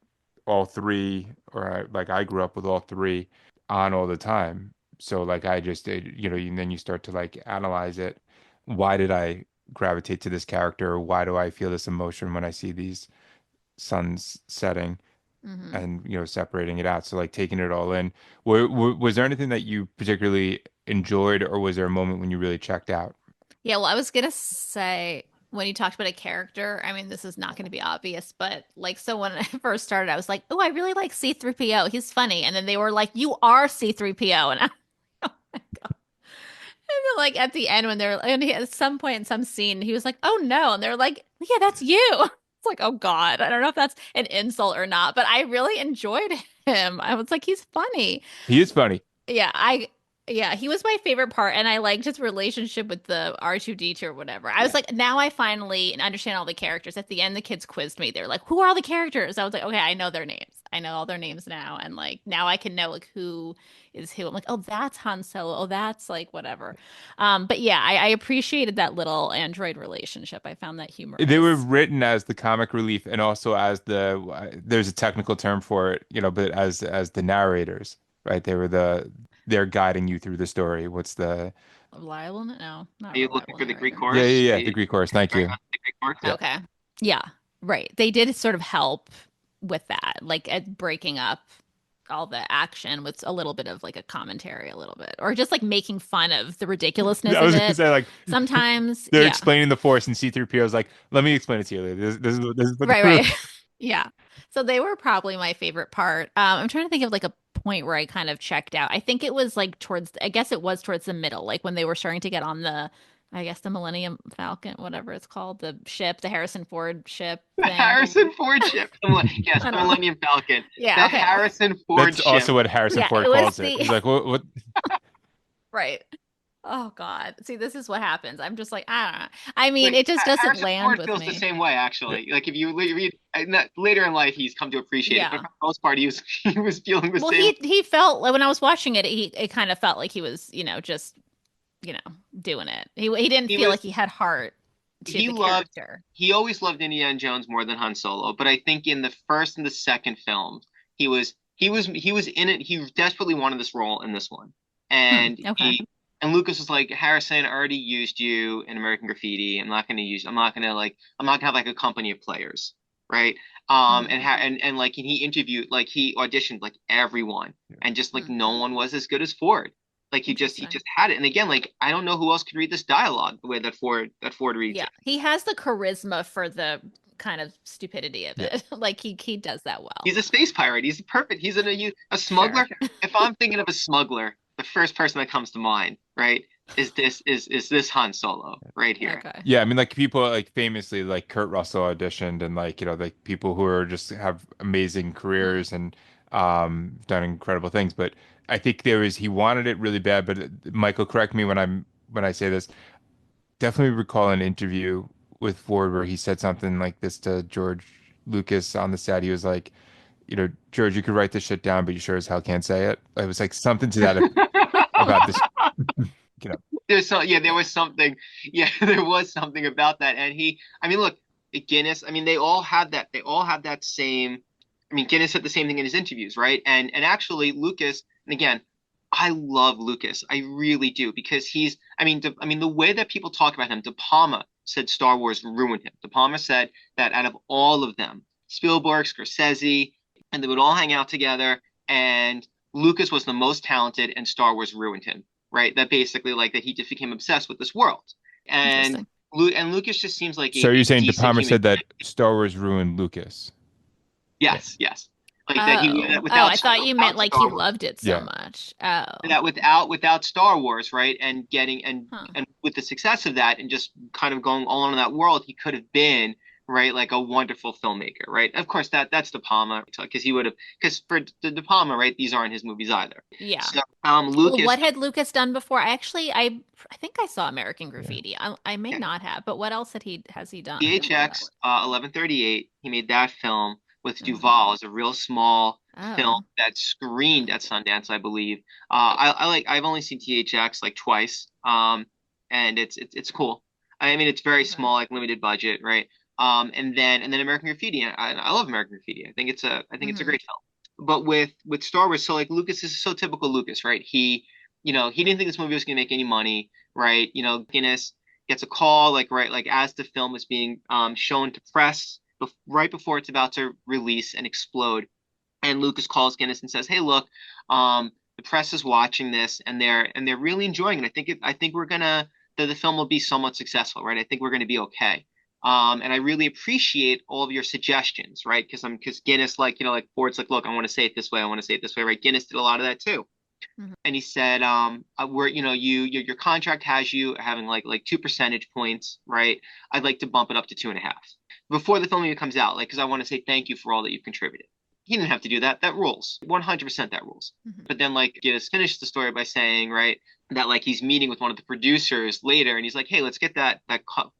all three, like I grew up with all three on all the time. So like I just and then you start to like analyze it. Why did I gravitate to this character? Why do I feel this emotion when I see these sun's setting, Hmm. and separating it out, so like taking it all in? Was there anything that you particularly enjoyed, or was there a moment when you really checked out? Yeah, well, I was gonna say when you talked about a character, I mean, this is not going to be obvious, but like, so when I first started, I was like, oh, I really like C3PO. He's funny. And then they were like, you are C3PO. And I, oh my God. And then like at the end when and at some point in some scene, he was like, oh no. And they're like, yeah, that's you. It's like, oh God. I don't know if that's an insult or not, but I really enjoyed him. I was like, he's funny. He is funny. Yeah, Yeah, he was my favorite part, and I liked his relationship with the R2D2 or whatever. I was Yeah. like, now I finally understand all the characters. At the end, the kids quizzed me. They're like, "Who are all the characters?" I was like, "Okay, I know their names. I know all their names now, and like now I can know like who is who." I'm like, "Oh, that's Han Solo. Oh, that's like whatever." But yeah, I appreciated that little android relationship. I found that They were humorous. written as the comic relief and also as there's a technical term for it, but as the narrators, right? They're guiding you through the story. What's the Reliable? No, not Are you looking reliable for the Greek narrator. Yeah, chorus? yeah, Are yeah, the you Greek chorus. Thank trying you. out the Greek chorus? Yeah. Okay. Yeah, right. They did sort of help with that, like at breaking up all the action with a little bit of like a commentary, a little bit, or just like making fun of the ridiculousness I of was gonna it. say like Sometimes, they're yeah, explaining the Force and C-3PO is like, let me explain it to you later. This is what right, right. Yeah. So they were probably my favorite part. I'm trying to think of like a point where I kind of checked out. I think it was like I guess it was towards the middle, like when they were starting to get on I guess the Millennium Falcon, whatever it's called, the ship, the Harrison Ford ship The thing. Harrison Ford ship. Yes, I the don't know. Millennium Falcon. Yeah, The okay. Harrison Ford That's ship. also what Harrison Yeah, Ford it was calls it. the He's like, what? right. Oh God. See, this is what happens. I'm just like, I don't know. I mean, Like it just doesn't Harrison land Ford with feels the me. same way, actually. Like if you read later in life, he's come to appreciate it, but Yeah. for the most part, he was he was feeling the Well, same. he felt like when I was watching it, it kind of felt like he was, just, doing it. He didn't He feel was like he had heart to he the loved character. he always loved Indiana Jones more than Han Solo, but I think in the first and the second film, he was in it. He desperately wanted this role in this one, and Okay. and Lucas was like, Harrison, I already used you in American Graffiti. I'm not gonna have like a company of players, right? Hmm. And like he interviewed, like he auditioned like everyone, and just like no one was as good as Ford. Like he Interesting. just had it. And again, like I don't know who else could read this dialogue the way that Ford reads Yeah. it. He has the charisma for the kind of stupidity of Yeah. it. Like he does that well. He's a space pirate. He's perfect. A Sure. smuggler. If I'm thinking of a smuggler, the first person that comes to mind, right, is this Han Solo right here. Okay. Yeah, I mean, like people like famously, like Kurt Russell auditioned, and like like people who are just have amazing Hmm. careers and done incredible things. But I think he wanted it really bad. But Michael, correct me when I say this. Definitely recall an interview with Ford where he said something like this to George Lucas on the set. He was like, George, you could write this shit down, but you sure as hell can't say it. It was like something to that about this, you know. There was something, yeah, there was something about that. And I mean, look, Guinness, I mean, they all have that same, I mean, Guinness said the same thing in his interviews, right? And actually, Lucas, and again, I love Lucas, I really do, because I mean, the way that people talk about him, De Palma said Star Wars ruined him. De Palma said that out of all of them, Spielberg, Scorsese, and they would all hang out together, and Lucas was the most talented, and Star Wars ruined him, right? That basically like that he just became obsessed with this world. And Interesting. Lucas just seems like So you're a saying De decent Palma human. said that Star Wars ruined Lucas? Yeah, Yes, yes. Like that Oh. Oh, without I thought you meant like he Star Wars, loved it so yeah. much. Oh. that without Star Wars, right? And getting Huh. and with the success of that and just kind of going all in that world, he could have been right like a wonderful filmmaker, right? Of course, that's De Palma because he would have because for De Palma, right? These aren't his movies either. Yeah. So Well, Lucas, what had Lucas done before? I think I saw American Yeah. Graffiti. I may yeah, not have, but what else has he done before that? THX 1138, he made that film with Uh, Duvall as a real small film oh. that screened at Sundance, I believe. I've only seen THX like twice, and it's cool. I mean, it's very Okay. small, like limited budget, right? And then American Graffiti. I love American Graffiti. I think it's a Hmm. great film. But with Star Wars, so like Lucas is so typical Lucas, right? He didn't think this movie was gonna make any money, right? Guinness gets a call like as the film is being shown to press right before it's about to release and explode, and Lucas calls Guinness and says, hey, look, the press is watching this and they're really enjoying it. I think we're gonna the film will be somewhat successful, right? I think we're gonna be okay. And I really appreciate all of your suggestions, right? Because Guinness, like like Ford's like, look, I want to say it this way, I want to say it this way, right? Guinness did a lot of that too, Hmm. and he said, we're, your contract has you having like 2 percentage points, right? I'd like to bump it up to 2.5 before the film even comes out, like, because I want to say thank you for all that you've contributed. he didn't have to do that. That rules. 100% that rules. Mhm. But then like Gittes finished the story by saying, right, that like he's meeting with one of the producers later and he's like, hey, let's get that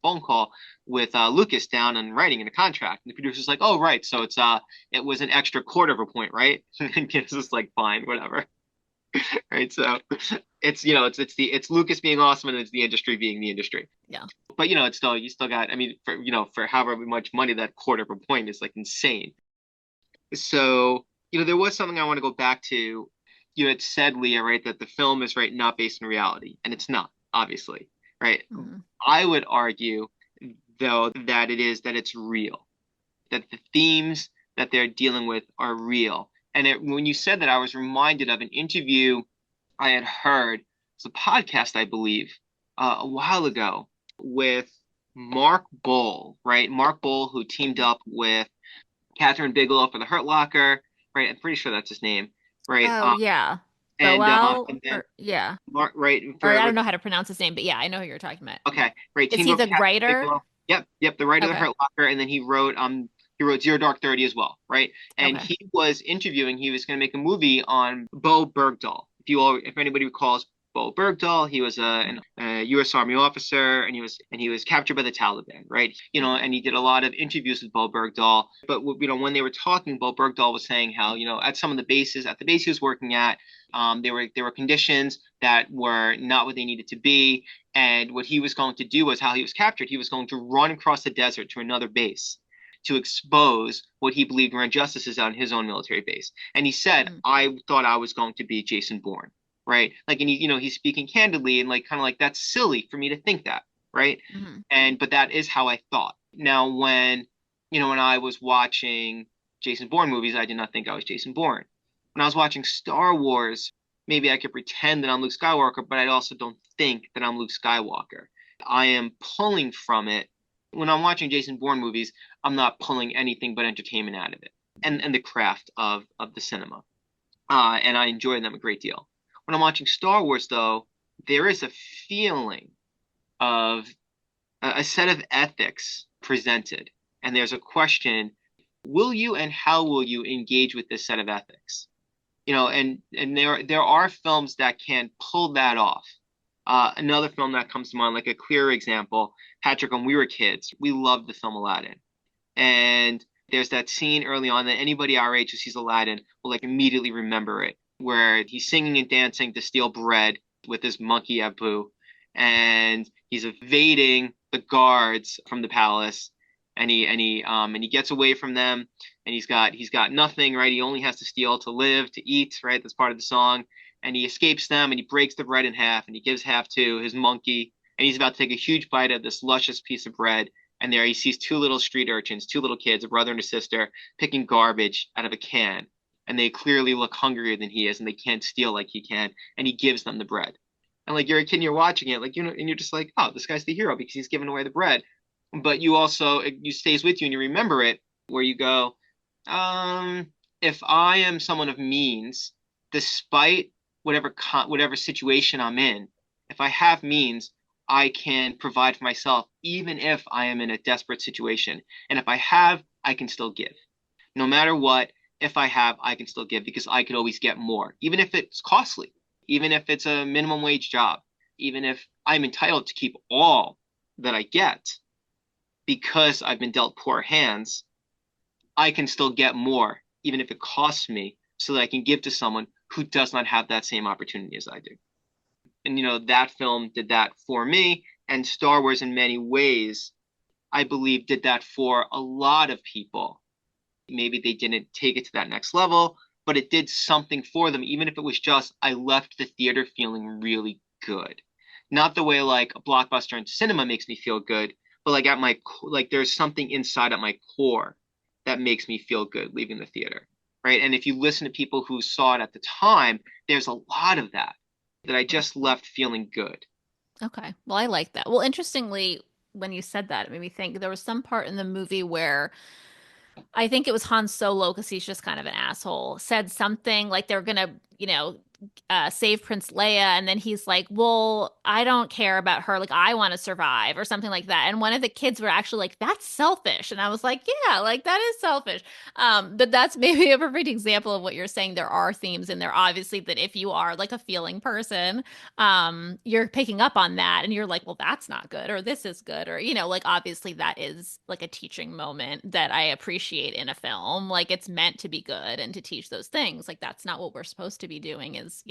phone call with Lucas down and writing in a contract. And the producer's like, oh, right. So it was an extra quarter of a point, right? And Gittes is like, fine, whatever. Right. So it's it's Lucas being awesome and it's the industry being the industry. Yeah. But it's still you still got, I mean, for however much money, that quarter of a point is like insane. So, there was something I want to go back to. You had said, Leah, right, that the film is right not based in reality, and it's not, obviously, right? Mhm. I would argue, though, that it's real, that the themes that they're dealing with are real. And when you said that, I was reminded of an interview I had heard. It's a podcast, I believe, a while ago with Mark Bowl, right? Mark Bowl, who teamed up with Catherine Bigelow for The Hurt Locker, right? I'm pretty sure that's his name, right? Oh yeah. And then Or yeah. Mark, right, Or I for don't know how to pronounce his name, but yeah, I know who you're talking about. okay, right, Is teamed he up the with Catherine writer? Bigelow. Yep, the writer of The Okay. Hurt Locker, and then he wrote Zero Dark 30 as well, right? And Okay. he was interviewing. He was going to make a movie on Bo Bergdahl. If anybody recalls Bo Bergdahl, he was a U.S. Army officer, and he was captured by the Taliban, right? And he did a lot of interviews with Bo Bergdahl. But when they were talking, Bo Bergdahl was saying how at the base he was working at, there were conditions that were not what they needed to be, and what he was going to do was how he was captured. He was going to run across the desert to another base to expose what he believed were injustices on his own military base. And he said, Mhm. I thought I was going to be Jason Bourne, right? Like, and he's speaking candidly and like kind of like that's silly for me to think that, right? Mhm. But that is how I thought. Now, when I was watching Jason Bourne movies, I did not think I was Jason Bourne. When I was watching Star Wars, maybe I could pretend that I'm Luke Skywalker, but I also don't think that I'm Luke Skywalker. I am pulling from it. When I'm watching Jason Bourne movies, I'm not pulling anything but entertainment out of it and the craft of the cinema. And I enjoy them a great deal. When I'm watching Star Wars, though, there is a feeling of a set of ethics presented, and there's a question: will you and how will you engage with this set of ethics? And there are films that can pull that off. Another film that comes to mind, like a clear example, Patrick, when we were kids, we loved the film Aladdin. And there's that scene early on that anybody our age who sees Aladdin will like immediately remember it, where he's singing and dancing to steal bread with his monkey Abu, and he's evading the guards from the palace, and he gets away from them, and he's got nothing, right? He only has to steal to live, to eat, right? That's part of the song. And he escapes them, and he breaks the bread in half, and he gives half to his monkey, and he's about to take a huge bite of this luscious piece of bread. And there he sees two little street urchins, two little kids, a brother and a sister, picking garbage out of a can. And they clearly look hungrier than he is, and they can't steal like he can. And he gives them the bread. And like you're a kid and you're watching it, like and you're just like, oh, this guy's the hero because he's giving away the bread. But you stays with you and you remember it, where you go, um, if I am someone of means, despite whatever situation I'm in, if I have means, I can provide for myself, even if I am in a desperate situation. And if I have, I can still give. No matter what, if I have, I can still give because I could always get more, even if it's costly, even if it's a minimum wage job, even if I'm entitled to keep all that I get because I've been dealt poor hands, I can still get more, even if it costs me, so that I can give to someone who does not have that same opportunity as I do. And that film did that for me, and Star Wars in many ways, I believe, did that for a lot of people. Maybe they didn't take it to that next level, but it did something for them, even if it was just I left the theater feeling really good. Not the way like a blockbuster in cinema makes me feel good, but like there's something inside at my core that makes me feel good leaving the theater, right? And if you listen to people who saw it at the time, there's a lot of that I just left feeling good. Okay. Well, I like that. Well, interestingly, when you said that, it made me think there was some part in the movie where I think it was Han Solo, because he's just kind of an asshole, said something like they're gonna, save Prince Leia, and then he's like, well, I don't care about her, like I want to survive or something like that. And one of the kids were actually like, that's selfish. And I was like, yeah, like that is selfish. But that's maybe a perfect example of what you're saying. There are themes in there, obviously, that if you are like a feeling person, you're picking up on that and you're like, well, that's not good, or this is good, or like obviously that is like a teaching moment that I appreciate in a film. Like it's meant to be good and to teach those things. Like that's not what we're supposed to be doing, is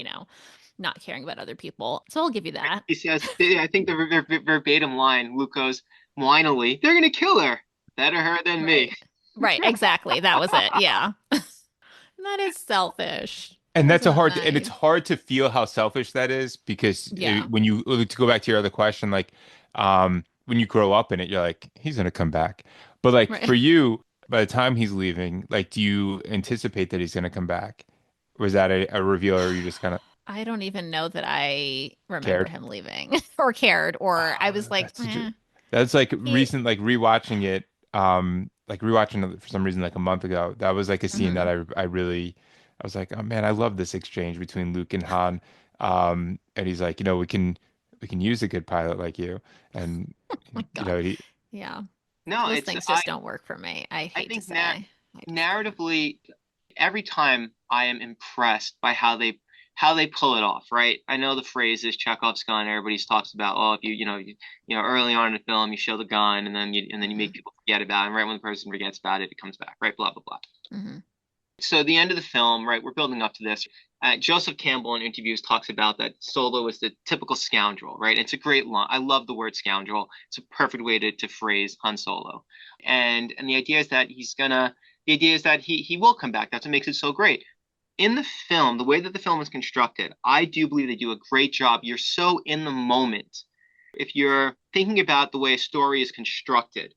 not caring about other people. So I'll give you that. I think the verbatim line, Luke goes, whinily, they're gonna kill her. Better her than me. Right, exactly. That was it. Yeah. That is selfish. And that's That's and it's hard to feel how selfish that is, because Yeah. when you, to go back to your other question, like when you grow up in it, you're like, he's gonna come back. But like Right. for you, by the time he's leaving, like, do you anticipate that he's gonna come back? Or is that a reveal, or you just kind of I don't even know that I remember cared? him leaving or cared, or I was Oh, like, that's such a, that's like he, recent, like rewatching it, like rewatching it for some reason like a month ago. That was like a scene that mhm. I really, I was like, oh man, I love this exchange between Luke and Han. And he's like, we can use a good pilot like you. And My you God. know, he Yeah. No, Those it's things just don't work for me. I I hate to think say. I just don't. narratively, every time I am impressed by how they pull it off, right? I know the phrase is Chekhov's gun. Everybody talks about, oh, if early on in the film you show the gun and then you make Mhm. people forget about it. And right when the person forgets about it, it comes back, right? Blah blah blah. Mhm. So the end of the film, right? We're building up to this. Joseph Campbell in interviews talks about that Solo is the typical scoundrel, right? It's a great line. I love the word scoundrel. It's a perfect way to phrase Han Solo. And the idea is that the idea is that he will come back. That's what makes it so great. In the film, the way that the film is constructed, I do believe they do a great job. You're so in the moment. If you're thinking about the way a story is constructed,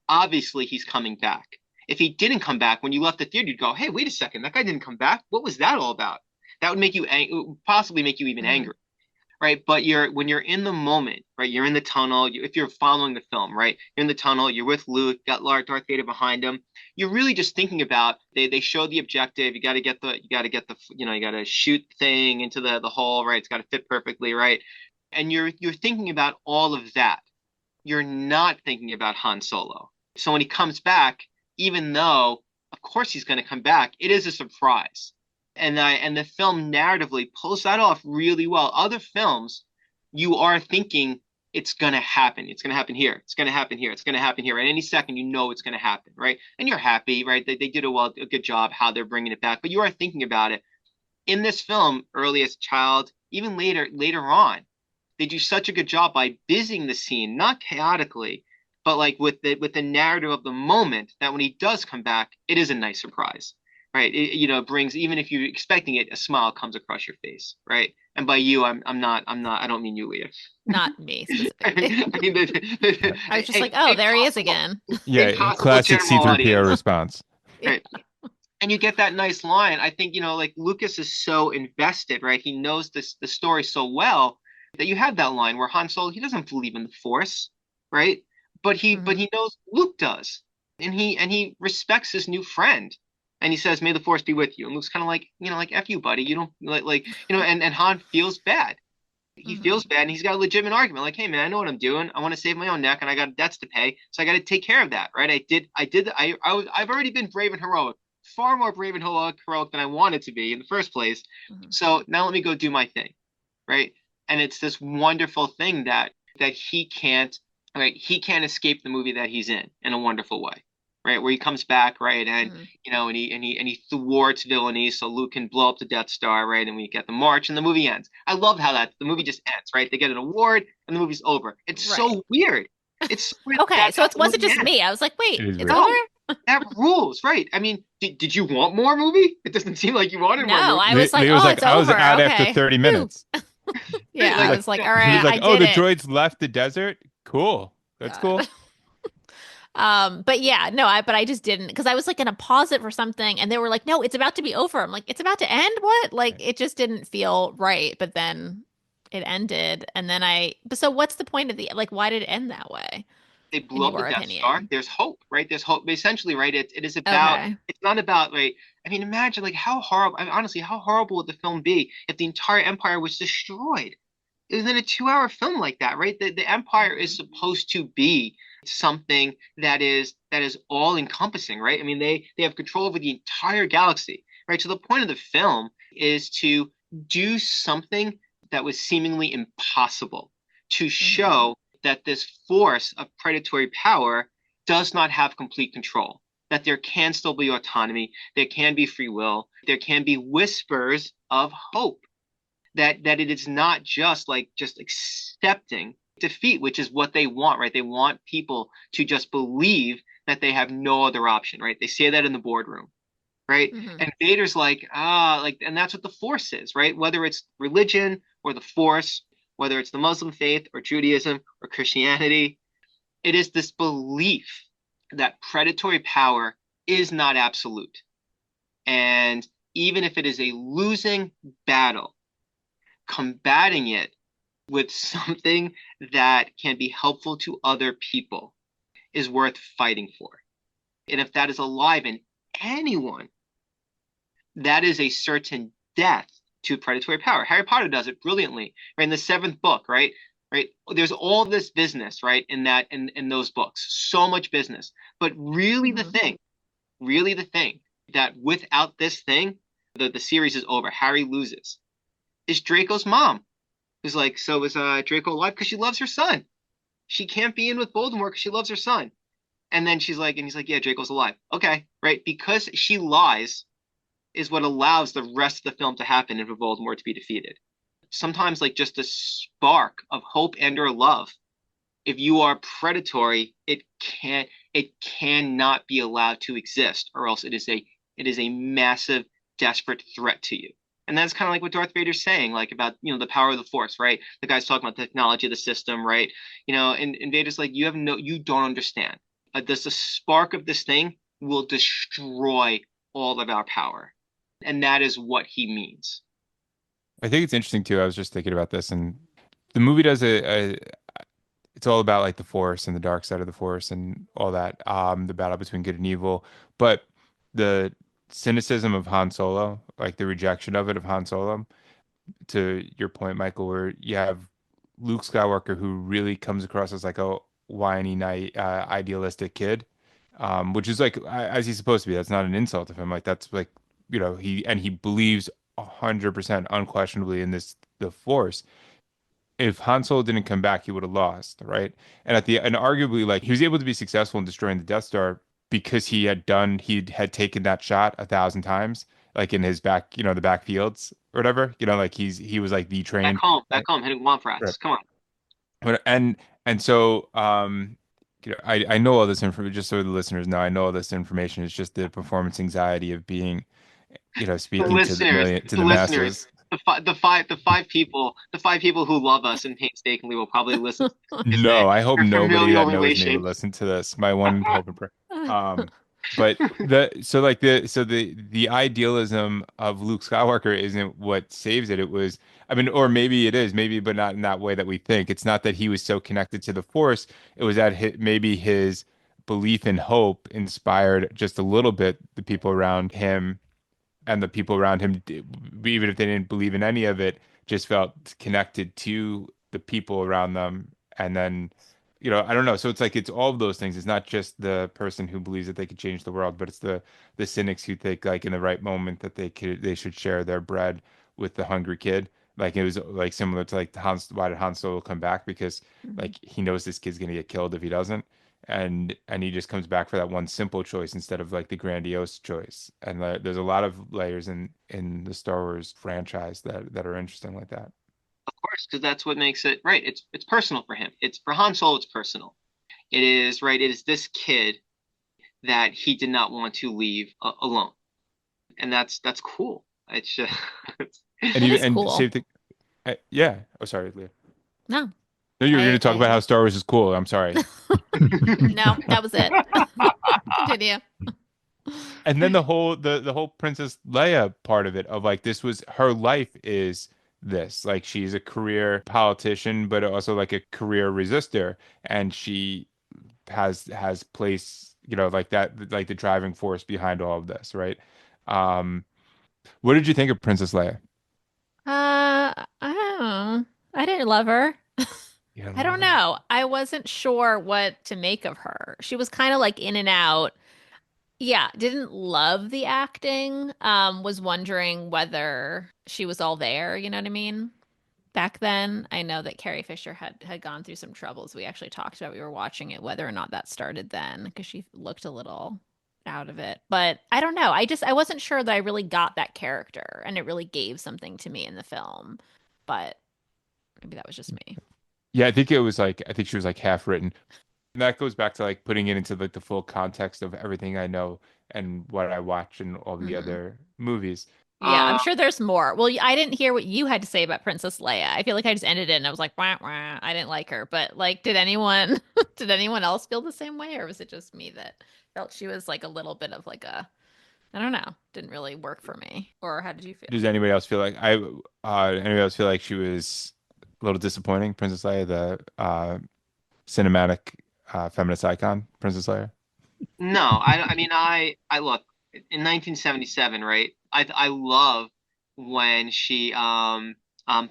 obviously he's coming back. If he didn't come back when you left the theater, you'd go, "Hey, wait a second, that guy didn't come back. What was that all about?" That would make you possibly make you even Mhm. angry, right? But when you're in the moment, right? You're in the tunnel. If you're following the film, right? You're in the tunnel. You're with Luke. Got Darth Vader behind him. You're really just thinking about they show the objective. You got to shoot the thing into the hole, right? It's got to fit perfectly, right? And you're thinking about all of that. You're not thinking about Han Solo. So when he comes back, even though of course he's going to come back, it is a surprise. And the film narratively pulls that off really well. Other films, you are thinking it's going to happen. It's going to happen here. It's going to happen here. It's going to happen here. At any second, you know it's going to happen, right? And you're happy, right? They did a good job how they're bringing it back, but you are thinking about it. In this film, early as a child, even later on, they do such a good job by busying the scene, not chaotically, but like with the narrative of the moment, that when he does come back, it is a nice surprise, right? It brings, even if you're expecting it, a smile comes across your face, right? And by you, I don't mean you, Leah. Not me I specifically. mean I was just like, a oh, there he is again. yeah, possible classic general C-3PO audience, response. Yeah. right? And you get that nice line. I think, like Lucas is so invested, right? He knows the story so well that you have that line where Han Solo, he doesn't believe in the Force, right? But Mhm. he knows Luke does. And he respects his new friend. And he says, "May the Force be with you." And Luke's kind of like, like F you, buddy. You don't and Han feels bad. He Mhm. feels bad, and he's got a legitimate argument. Like, hey man, I know what I'm doing. I want to save my own neck, and I got debts to pay, so I got to take care of that, right? I've already been brave and heroic, far more brave and heroic than I wanted to be in the first place. Mhm. So now let me go do my thing, right? And it's this wonderful thing that he can't, right? He can't escape the movie that he's in a wonderful way, right? Where he comes back, right? And Mhm. and he thwarts villainy so Luke can blow up the Death Star, right? And we get the march and the movie ends. I love how the movie just ends, right? They get an award and the movie's over. It's Right. so weird. It's so weird Okay, that's so how it the wasn't movie just ends. me. I was like, It wait, is it's weird. over? No, that rules, right? I mean, did you want more movie? It doesn't seem like you wanted more No, movie, I was like, Leah was oh, like, it's I was over. out after Okay. 30 Whew. minutes. Yeah, right? He was I Like, like, was like, no, all he right, was like, I oh, did the it. droids left the desert. Cool. That's God. cool. But yeah, no, but I just didn't, because I was like gonna pause it for something and they were like, no, it's about to be over. I'm like, it's about to end? What? Like it just didn't feel right. But then it ended. And then but so what's the point of the, like, why did it end that way? they in blew up the your Death Star. opinion. There's hope, right? There's hope. Essentially, right? It is about. Okay. It's not about, right? I mean, imagine like how horrible. I mean, honestly, how horrible would the film be if the entire empire was destroyed? It was in a 2-hour film like that, right? The empire is supposed to be something that is all encompassing, right? I mean, they have control over the entire galaxy, right? So the point of the film is to do something that was seemingly impossible, to show that this force of predatory power does not have complete control, that there can still be autonomy, there can be free will, there can be whispers of hope, that it is not just like just accepting defeat, which is what they want, right? They want people to just believe that they have no other option, right? They say that in the boardroom, right? And Vader's like, and that's what the Force is, right? Whether it's religion or the Force, whether it's the Muslim faith or Judaism or Christianity, it is this belief that predatory power is not absolute. And even if it is a losing battle, combating it with something that can be helpful to other people is worth fighting for. And if that is alive in anyone, that is a certain death to predatory power. Harry Potter does it brilliantly, right? In the 7th book, right? Right. There's all this business, right? In those books, so much business. But really the thing that without this thing, the series is over. Harry loses. Is Draco's mom. Who's like, so is Draco alive? Because she loves her son. She can't be in with Voldemort because she loves her son. And then he's like, yeah, Draco's alive. Okay, right? Because she lies is what allows the rest of the film to happen and for Voldemort to be defeated. Sometimes like just a spark of hope and or love. If you are predatory, it cannot be allowed to exist, or else it is a massive, desperate threat to you. And that's kind of like what Darth Vader's saying, like about, the power of the Force, right? The guy's talking about the technology of the system, right? And Vader's like, you don't understand. The spark of this thing will destroy all of our power. And that is what he means. I think it's interesting too. I was just thinking about this, and the movie does it's all about like the Force and the dark side of the Force and all that, the battle between good and evil. But the cynicism of Han Solo, like the rejection of Han Solo, to your point, Michael, where you have Luke Skywalker who really comes across as like a whiny, idealistic kid, which is like as he's supposed to be. That's not an insult of him. Like that's like he believes 100% unquestionably in the Force. If Han Solo didn't come back, he would have lost, right? And arguably, like he was able to be successful in destroying the Death Star because he had taken that shot 1,000 times, like in his back, the backfields or whatever, like he was like the trained Back home, hitting Womp-Rats. Right. Come on. And so I know all this information, just so the listeners know, I know all this information. It's just the performance anxiety of being, speaking to the masses. The five people who love us and painstakingly will probably listen. No, I hope nobody that knows me relation. will listen to this. My one hope and prayer. But the idealism of Luke Skywalker isn't what saves it. It was, I mean, or maybe it is, maybe, but not in that way that we think. It's not that he was so connected to the Force. It was that maybe his belief in hope inspired just a little bit the people around him, and the people around him, even if they didn't believe in any of it, just felt connected to the people around them. And then, I don't know. So it's all of those things. It's not just the person who believes that they could change the world, but it's the cynics who think like in the right moment that they should share their bread with the hungry kid. Like it was like similar to like why did Han Solo come back? Because like he knows this kid's gonna get killed if he doesn't. And he just comes back for that one simple choice instead of like the grandiose choice. And there's a lot of layers in the Star Wars franchise that are interesting like that. Of course, because that's what makes it right. It's personal for him. It's for Han Solo. It's personal. It is right. It is this kid that he did not want to leave alone, and that's cool. It's just cool. Same thing. Yeah. Oh, sorry, Leah. No. No, you were going to talk about how Star Wars is cool. I'm sorry. No, that was it. Continue. And then the whole Princess Leia part of it, of like this was her life is this, like she's a career politician but also like a career resistor, and she has place, like that, like the driving force behind all of this, right? Um, what did you think of Princess Leia? I don't know. I didn't love her. You didn't I love don't her? know. I wasn't sure what to make of her. She was kind of like in and out. Yeah, didn't love the acting. Was wondering whether she was all there, you know what I mean? Back then, I know that Carrie Fisher had gone through some troubles. We actually talked about we were watching it whether or not that started then because she looked a little out of it. But I don't know. I wasn't sure that I really got that character and it really gave something to me in the film. But maybe that was just me. Yeah, I think she was like half written. And that goes back to like putting it into like the full context of everything I know and what I watch and all the Hmm. other movies. Yeah, I'm Uh, sure there's more. Well, I didn't hear what you had to say about Princess Leia. I feel like I just ended it and I was like, wah, wah. I didn't like her. But like, did anyone did anyone else feel the same way, or was it just me that felt she was like a little bit of like a I don't know, didn't really work for me. Or how did you feel? Does anybody else feel like she was a little disappointing, Princess Leia, the cinematic feminist icon, Princess Leia? no, I mean, I look in 1977, right? I love when she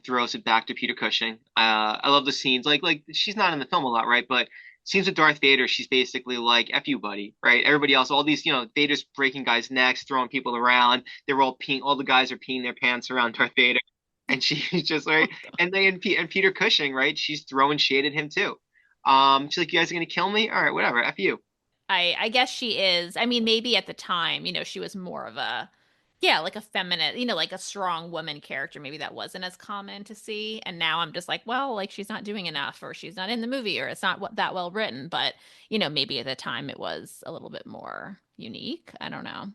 throws it back to Peter Cushing. I love the scenes, like she's not in the film a lot, right? But scenes with Darth Vader, she's basically like "F you, buddy," right? Everybody else, all these, Vader's breaking guys' necks, throwing people around. They're all peeing, all the guys are peeing their pants around Darth Vader, and she's just right. And Peter Cushing, right? She's throwing shade at him too. She's like, "You guys are gonna kill me? All right, whatever, F you." I guess she is. I mean, maybe at the time, she was more of a yeah, like a feminine, like a strong woman character. Maybe that wasn't as common to see. And now I'm just like, well, like she's not doing enough or she's not in the movie or it's not that well written, but maybe at the time it was a little bit more unique. I don't know.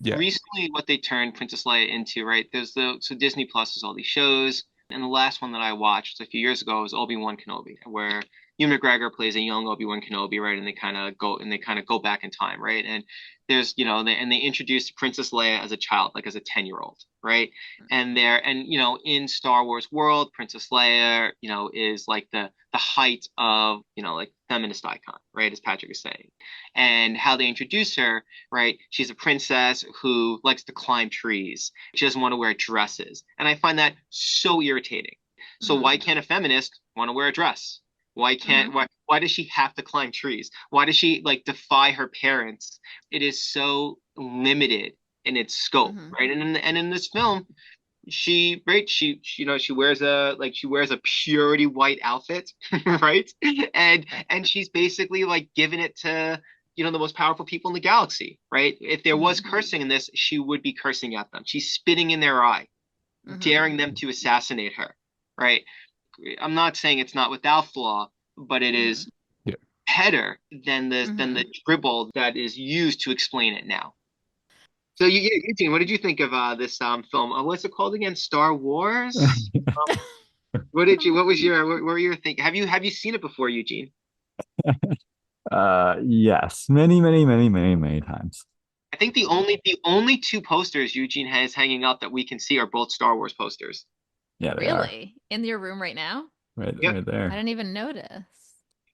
Yeah. Recently what they turned Princess Leia into, right? So Disney Plus has all these shows, and the last one that I watched a few years ago was Obi-Wan Kenobi, where Ewan McGregor plays a young Obi-Wan Kenobi, right? And they kind of go back in time, right? And there's they introduced Princess Leia as a child, like as a 10-year-old, right? And in Star Wars world, Princess Leia, is like the height of, like feminist icon, right? As Patrick is saying. And how they introduce her, right? She's a princess who likes to climb trees. She doesn't want to wear dresses. And I find that so irritating. So Hmm. why can't a feminist want to wear a dress? Why can't Hmm. why does she have to climb trees? Why does she like defy her parents? It is so limited in its scope, Hmm. right? And in this film, she wears a purity white outfit, right? And Right. and she's basically like giving it to the most powerful people in the galaxy, right? If there was Hmm. cursing in this, she would be cursing at them. She's spitting in their eye, Hmm. daring them to assassinate her, right? I'm not saying it's not without flaw, but it Hmm. is better than the Hmm. dribble that is used to explain it now. So, Eugene, what did you think of this film? What's it called again? Star Wars? What were your think? Have you seen it before, Eugene? Yes, many, many, many, many, many times. I think the only two posters Eugene has hanging up that we can see are both Star Wars posters. Yeah, they are Really? In your room right now? right, Yep. right I there. didn't even notice.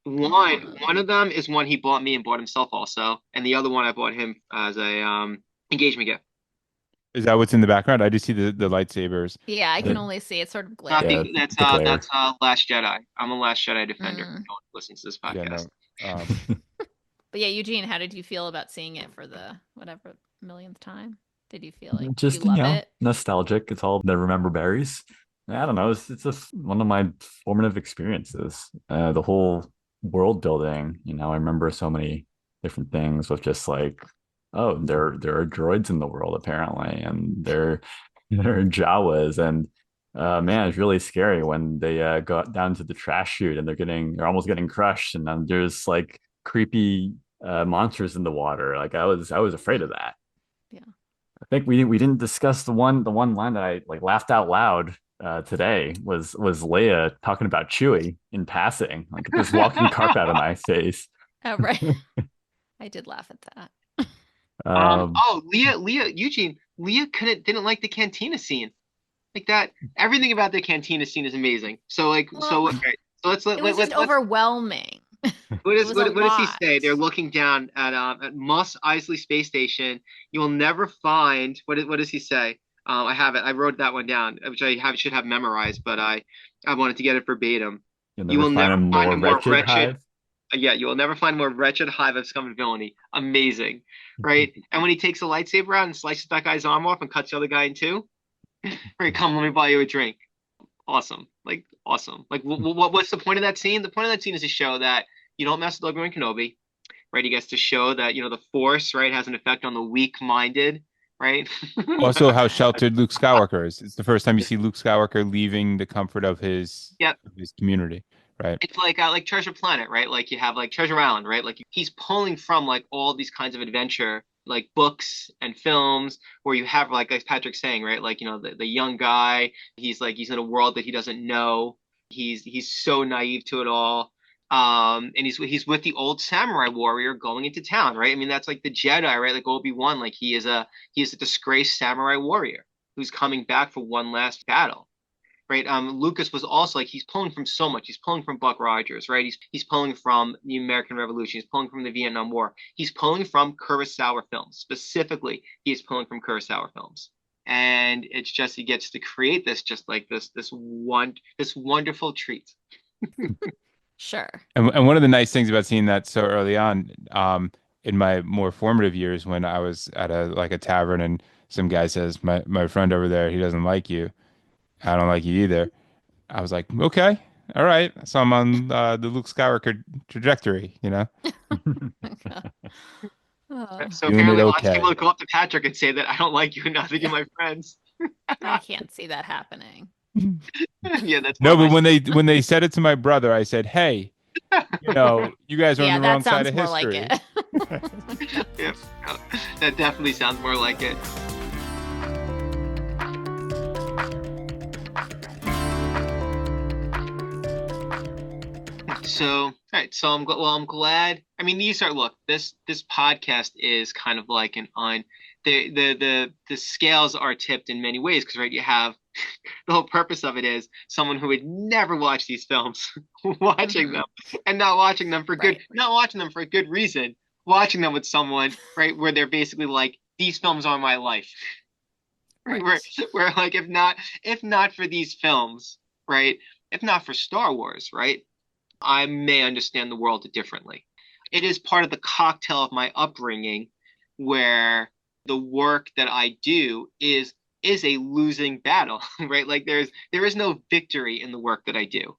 One Oh. one of them is one he bought me and bought himself also, and the other one I bought him as a engagement gift. Is that what's in the background? I just see the lightsabers. Yeah, I can The, only see it's sort of I yeah, think glary. that's the glare. Last Jedi. I'm a Last Jedi defender. Mm. No one listens to this Yeah, podcast. no. But yeah, Eugene, how did you feel about seeing it for the whatever millionth time? Did you feel like did you Just, love it? nostalgic. It's all the remember berries. I don't know. It's just one of my formative experiences. The whole world building, I remember so many different things with just like, oh, there are droids in the world apparently, and there are Jawas, and man, it's really scary when they go down to the trash chute and they're almost getting crushed, and then there's like creepy monsters in the water. Like I was afraid of that. Yeah. I think we didn't discuss the one line that I like laughed out loud today was Leia talking about Chewie in passing, like just walking carp out of my face. Oh, right. I did laugh at that. Leah, Eugene, Leah didn't like the cantina scene. Like that, everything about the cantina scene is amazing. So Well, okay. So let's let, it let, was just let, let's overwhelming. What It is was a what does he lot. say? They're looking down at Moss Isley Space Station. You will never find what does he say? I have it. I wrote that one down, which should have memorized, but I wanted to get it verbatim. You'll You never will find never a find more a more wretched wretched. hive. Yeah, you will never find a more wretched hive of scum and villainy. Amazing, right? And when he takes a lightsaber out and slices that guy's arm off and cuts the other guy in two, right? Come, let me buy you a drink. Awesome, like awesome. Like, what's the point of that scene? The point of that scene is to show that you don't mess with Obi-Wan Kenobi, right? He gets to show that the Force, right, has an effect on the weak-minded, right? Also, how sheltered Luke Skywalker is. It's the first time you see Luke Skywalker leaving the comfort of his Yep. community, right? It's like Treasure Planet, right? Like you have like Treasure Island, right? Like he's pulling from like all these kinds of adventure, like books and films, where you have like as Patrick's saying, right? Like the young guy, he's in a world that he doesn't know. He's so naive to it all. And he's with the old samurai warrior going into town, right? I mean, that's like the Jedi, right? Like Obi-Wan, like he is a disgraced samurai warrior who's coming back for one last battle, right? Lucas was also like he's pulling from so much. He's pulling from Buck Rogers, right? He's pulling from the American Revolution. He's pulling from the Vietnam War. He's pulling from Kurosawa films. Specifically, he's pulling from Kurosawa films. And it's just he gets to create this wonderful treat. Sure. And one of the nice things about seeing that so early on, in my more formative years, when I was at a tavern and some guy says, my friend over there, he doesn't like you. I don't like you either. I was like, okay, all right. So I'm on the Luke Skywalker trajectory, you know? Oh, So Doing it apparently lots of okay. people go up to Patrick and say that I don't like you enough to be my friends. I can't see that happening. Yeah, that's No, more but my when they said it to my brother, I said, hey, you guys are on Yeah, the that wrong side sounds of more like history. it. yeah, that definitely sounds more like it. So, all right. So I'm glad. I mean, look, this podcast is kind of like the scales are tipped in many ways because, right, you have the whole purpose of it is someone who would never watch these films watching them and not watching them for good, Right. not watching them for a good reason, watching them with someone, right, where they're basically like, these films are my life. Right. Where like if not for these films, right, if not for Star Wars, right, I may understand the world differently. It is part of the cocktail of my upbringing where the work that I do is a losing battle, right? Like there is no victory in the work that I do,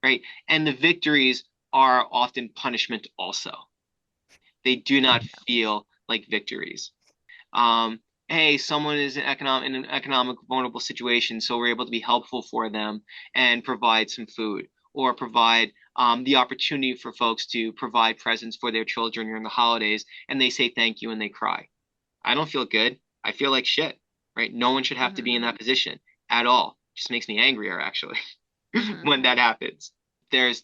right? And the victories are often punishment also. They do not feel like victories. Hey, someone is in an economic vulnerable situation, so we're able to be helpful for them and provide some food or provide the opportunity for folks to provide presents for their children during the holidays, and they say thank you and they cry. I don't feel good. I feel like shit, right? No one should have to be in that position at all. It just makes me angrier, actually, when that happens. There's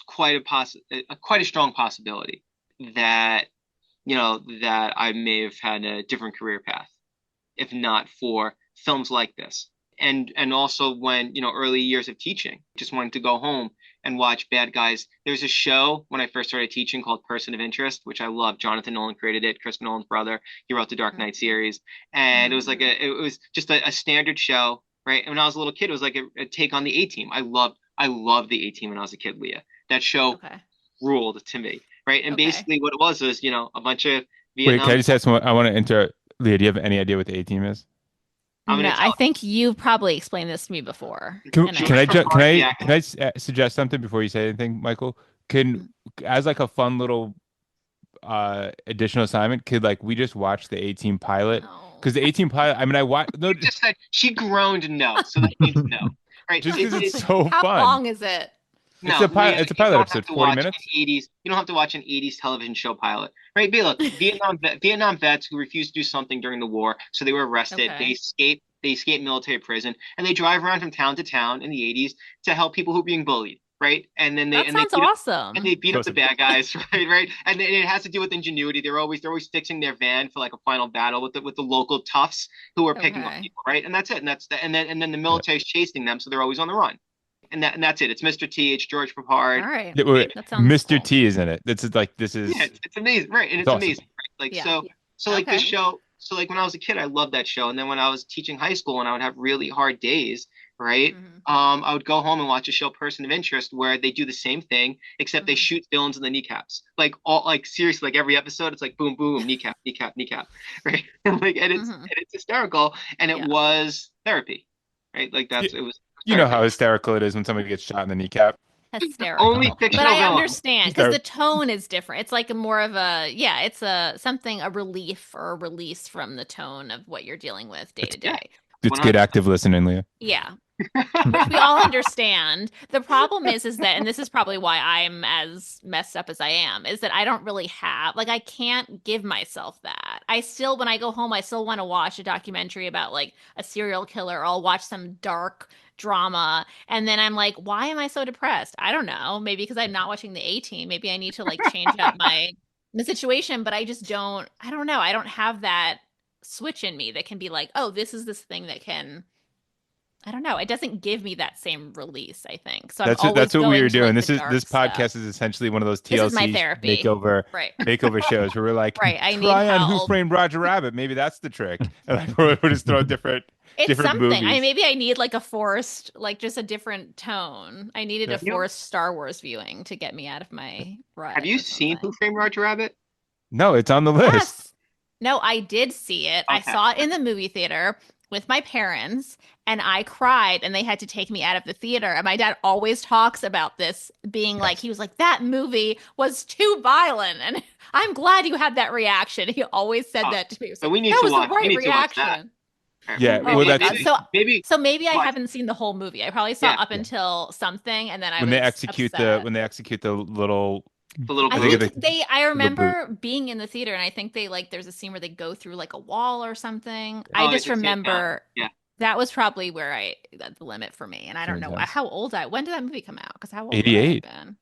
quite a strong possibility that that I may have had a different career path if not for films like this. And also when, early years of teaching, just wanting to go home and watch bad guys. There's a show when I first started teaching called Person of Interest, which I love. Jonathan Nolan created it, Chris Nolan's brother. He wrote the Dark Knight series. And it was just a standard show, right? And when I was a little kid, it was like a take on the A-Team. I loved the A-Team when I was a kid, Leah. That show ruled to me, right? And basically what it was a bunch of Wait, can Vietnam. I just ask one? I want to enter. Leah, do you have any idea what the A-Team is? I'm No, gonna I tell. think you've probably explained this to me before. Can, and can I Joy ju- from can I Archie can I suggest something before you say anything, Michael? Can as like a fun little additional assignment, could like we just watch the A-Team pilot? No. Because the A-Team pilot, I mean, I watched no, just said she groaned no, so that means no, right? just because it's so How fun. long is it? It's No, a pilot. Leah, It's a you pilot don't episode, have to 40 watch minutes. an 80s. You don't have to watch an 80s television show pilot, right? But look, Vietnam vets who refused to do something during the war, so they were arrested. Okay. They escape. They escape military prison, and they drive around from town to town in the 80s to help people who are being bullied, right? And then That sounds awesome. and they beat up the bad guys, right? And it has to do with ingenuity. They're always fixing their van for like a final battle with the local toughs who are picking up people, right? And that's it. And then the military's chasing them, so they're always on the run. and that's it. It's Mr. T. It's George All Papard. right. Yeah, wait, That sounds Mr. cool. T is in it. This Yeah, is it's amazing, right? And it's it's awesome. amazing, right? Like Yeah. so like the Okay. show. So like when I was a kid, I loved that show. And then when I was teaching high school and I would have really hard days, right? Mhm. I would go home and watch a show, Person of Interest, where they do the same thing, except they Mhm. shoot villains in the kneecaps. Like seriously, like every episode, it's like boom, boom, kneecap, kneecap, kneecap, right? Mhm. And it's hysterical, and it Yeah. was therapy, right? Like You, it was you know how therapy. hysterical it is when somebody gets shot in the kneecap. Only Hysterical. But fictional I villain. understand because the tone is different. It's like a more of a, yeah, it's a relief or a release from the tone of what you're dealing with day to Yeah, day. It's good 100. active listening, Leah. Yeah. Which we all understand. The problem is that, and this is probably why I'm as messed up as I am, is that I don't really have, like, I can't give myself that. I still, when I go home, I still want to watch a documentary about like a serial killer, or I'll watch some dark drama. And then I'm like, why am I so depressed? I don't know. Maybe because I'm not watching the A Team. Maybe I need to like change up the situation, but I don't know. I don't have that switch in me that can be like, oh, this thing that can, I don't know. It doesn't give me that same release, I think. So I'm That's always what we going were to doing. like the This dark stuff. podcast is essentially one of those This is my TLC therapy. Right. makeover shows where we're like, Right. I need try on Who help. Framed Roger Rabbit. Maybe that's the trick. And like we're just throwing It's different something. movies. Maybe I need like a forced, like just a different tone. I needed Yeah. a forced Star Wars viewing to get me out of my rut Have you or seen Who something. Framed Roger Rabbit? No, it's on the list. Yes. No, I did see it. I Okay. saw it in the movie theater with my parents, and I cried, and they had to take me out of the theater. And my dad always talks about this being like, Yes. he was like, that movie was too violent. And I'm glad you had that reaction. He always said Oh, that to me. He was so like, we need that to was the watch. We right need to watch that. reaction. All right, Yeah, Oh well, my that's God. So maybe so maybe I watch. haven't seen the whole movie. I probably saw Yeah, up until something, and then I when they was execute upset. the little the little I I think group. of think they, I the boot. remember being in the theater, and I think they like, there's a scene where they go through like a wall or something. I Oh, just it's a sit down. remember Yeah. that was probably where that's the limit for me. And I don't know Yes. how old when did that movie come out? Because how old would I have 88. been?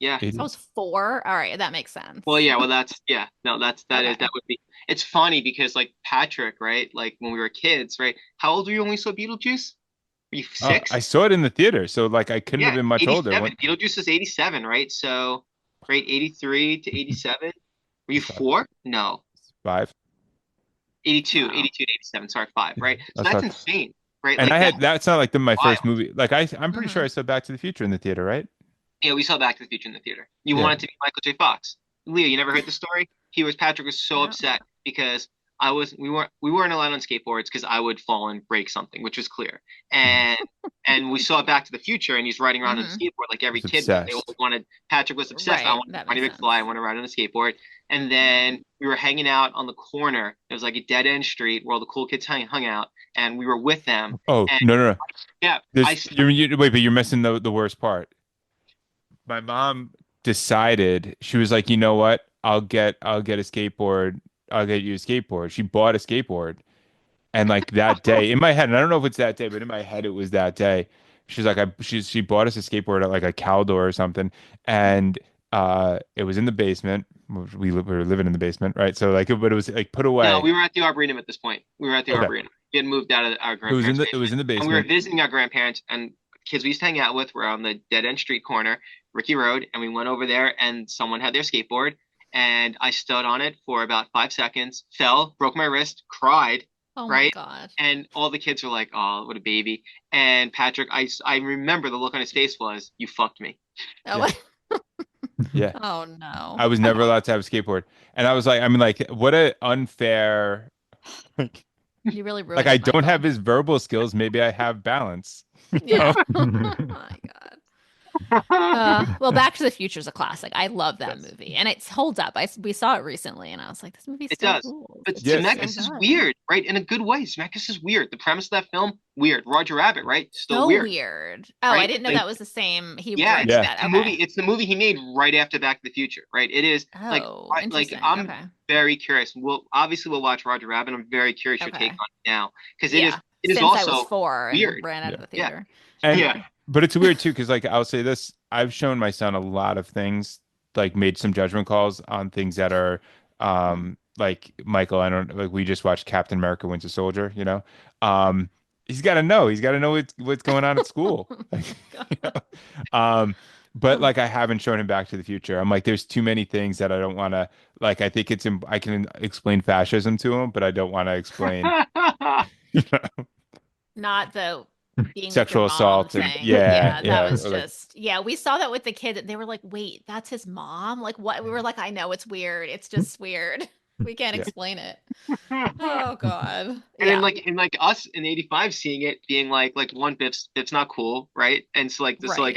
Yeah. So I was 4. All right, that makes sense. Well, yeah. Well, that's yeah. No, Okay. that would be. It's funny because like Patrick, right? Like when we were kids, right? How old were you when we saw Beetlejuice? Were you Oh, 6? I saw it in the theater, so like I couldn't have Yeah, been much older. 87. Beetlejuice is 87, right? So, right, 83 to 87. Were you Five. 4? No. 5. 82, Wow. 82 to 87. Sorry, 5, right? So That's that's not. insane, right? And Like that's not like my wild. first movie. Like I'm pretty sure Mhm. I saw Back to the Future in the theater, right? Yeah, we saw Back to the Future in the theater. You Yeah. wanted to be Michael J. Fox. Leah, you never heard the story? Patrick was so No. upset because we weren't allowed on skateboards because I would fall and break something, which was clear. And and we saw Back to the Future and he's riding around on a Mhm. skateboard like every He's kid would. They all obsessed. wanted Patrick was obsessed. I Right, want that Marty makes McFly, I sense. want to ride on a skateboard. And then we were hanging out on the corner. It was like a dead end street where all the cool kids hung out, and we were with them. Oh, And no. yeah, Wait, but you're missing the worst part. My mom decided she was like, you know what? I'll get a skateboard. I'll get you a skateboard. She bought a skateboard. And like that day in my head, and I don't know if it's that day, but in my head it was that day. She's like, she bought us a skateboard at like a Caldor or something, and it was in the basement. We were living in the basement, right? So like, but it was like put No, away. we were at the Arboretum at this point. We were at the Okay, Arboretum. We had moved out of our it was in grandparents' the it was basement, in the and we were basement. visiting our grandparents. And kids we used to hang out with were on the dead end street corner, Ricky Road, and we went over there, and someone had their skateboard, and I stood on it for about 5 seconds, fell, broke my wrist, cried, Oh my right? God. And all the kids were like, "Oh, what a baby!" And Patrick, I remember the look on his face was, "You fucked me." Yeah, Oh, yeah. oh no. I was never allowed to have a skateboard, and I was like, I mean, like, what a unfair. Like, You really like ruined I it, don't have Michael. his verbal skills. Maybe I have balance. You Yeah. know? Oh my God. Well, Back to the Future is a classic. I love that Yes. movie, and it holds up. We saw it recently, and I was like, this movie It still does. rules. But It's Yeah. just so Zemeckis is good. weird, right? In a good way. Zemeckis is weird. The premise of that film, weird. Roger Rabbit, right? Still So weird, weird. Oh, I right? didn't know Like, that was the same. He yeah, directed Yeah. that. the Okay. movie. It's the movie he made right after Back to the Future, right? It is like, Oh, like interesting. I'm Okay. very curious. We'll watch Roger Rabbit. I'm very curious your take Okay. on it now because Yeah. it is Since I was also 4 and weird. ran out of Yeah. the Yeah, theater. And yeah. but it's weird too, because like I'll say this, I've shown my son a lot of things, like made some judgment calls on things that are like Michael, I don't like we just watched Captain America Winter Soldier, you know? Um He's got to know. He's got to know what's going on at school. You know? But like I haven't shown him Back to the Future. I'm like, there's too many things that I don't want to like. I think I can explain fascism to him, but I don't want to explain you know, Not the being with your sexual mom assault and thing. yeah, That was or like just, yeah, we saw that with the kids. They were like, wait, that's his mom? Like, what? We were like, I know, it's weird. It's just weird. We can't Yeah. explain it. Oh, God. And Yeah. then like us in '85 seeing it being like one Biff's not cool, right? And so like so like Right.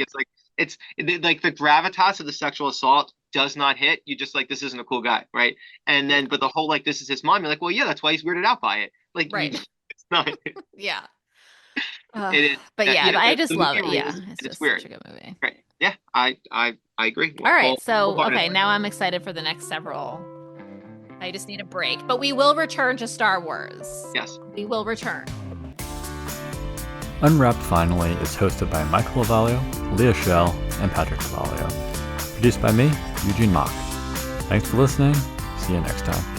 it's like the gravitas of the sexual assault does not hit. You just like this isn't a cool guy, right? And then Yeah. but the whole like this is his mom, you're like, well, yeah, that's why he's weirded out by it. Like Right. it's not Yeah. it is But yeah, you know I just the love movie it. Yeah. rules and It's it's just such weird. a good movie. Right. Yeah, I agree. All right. So, okay. Wholeheartedly. Now I'm excited for the next several. I just need a break, but we will return to Star Wars. Yes. We will return. Unwrapped Finally is hosted by Michael Lavalio, Leah Schell, and Patrick Lavalio. Produced by me, Eugene Mock. Thanks for listening. See you next time.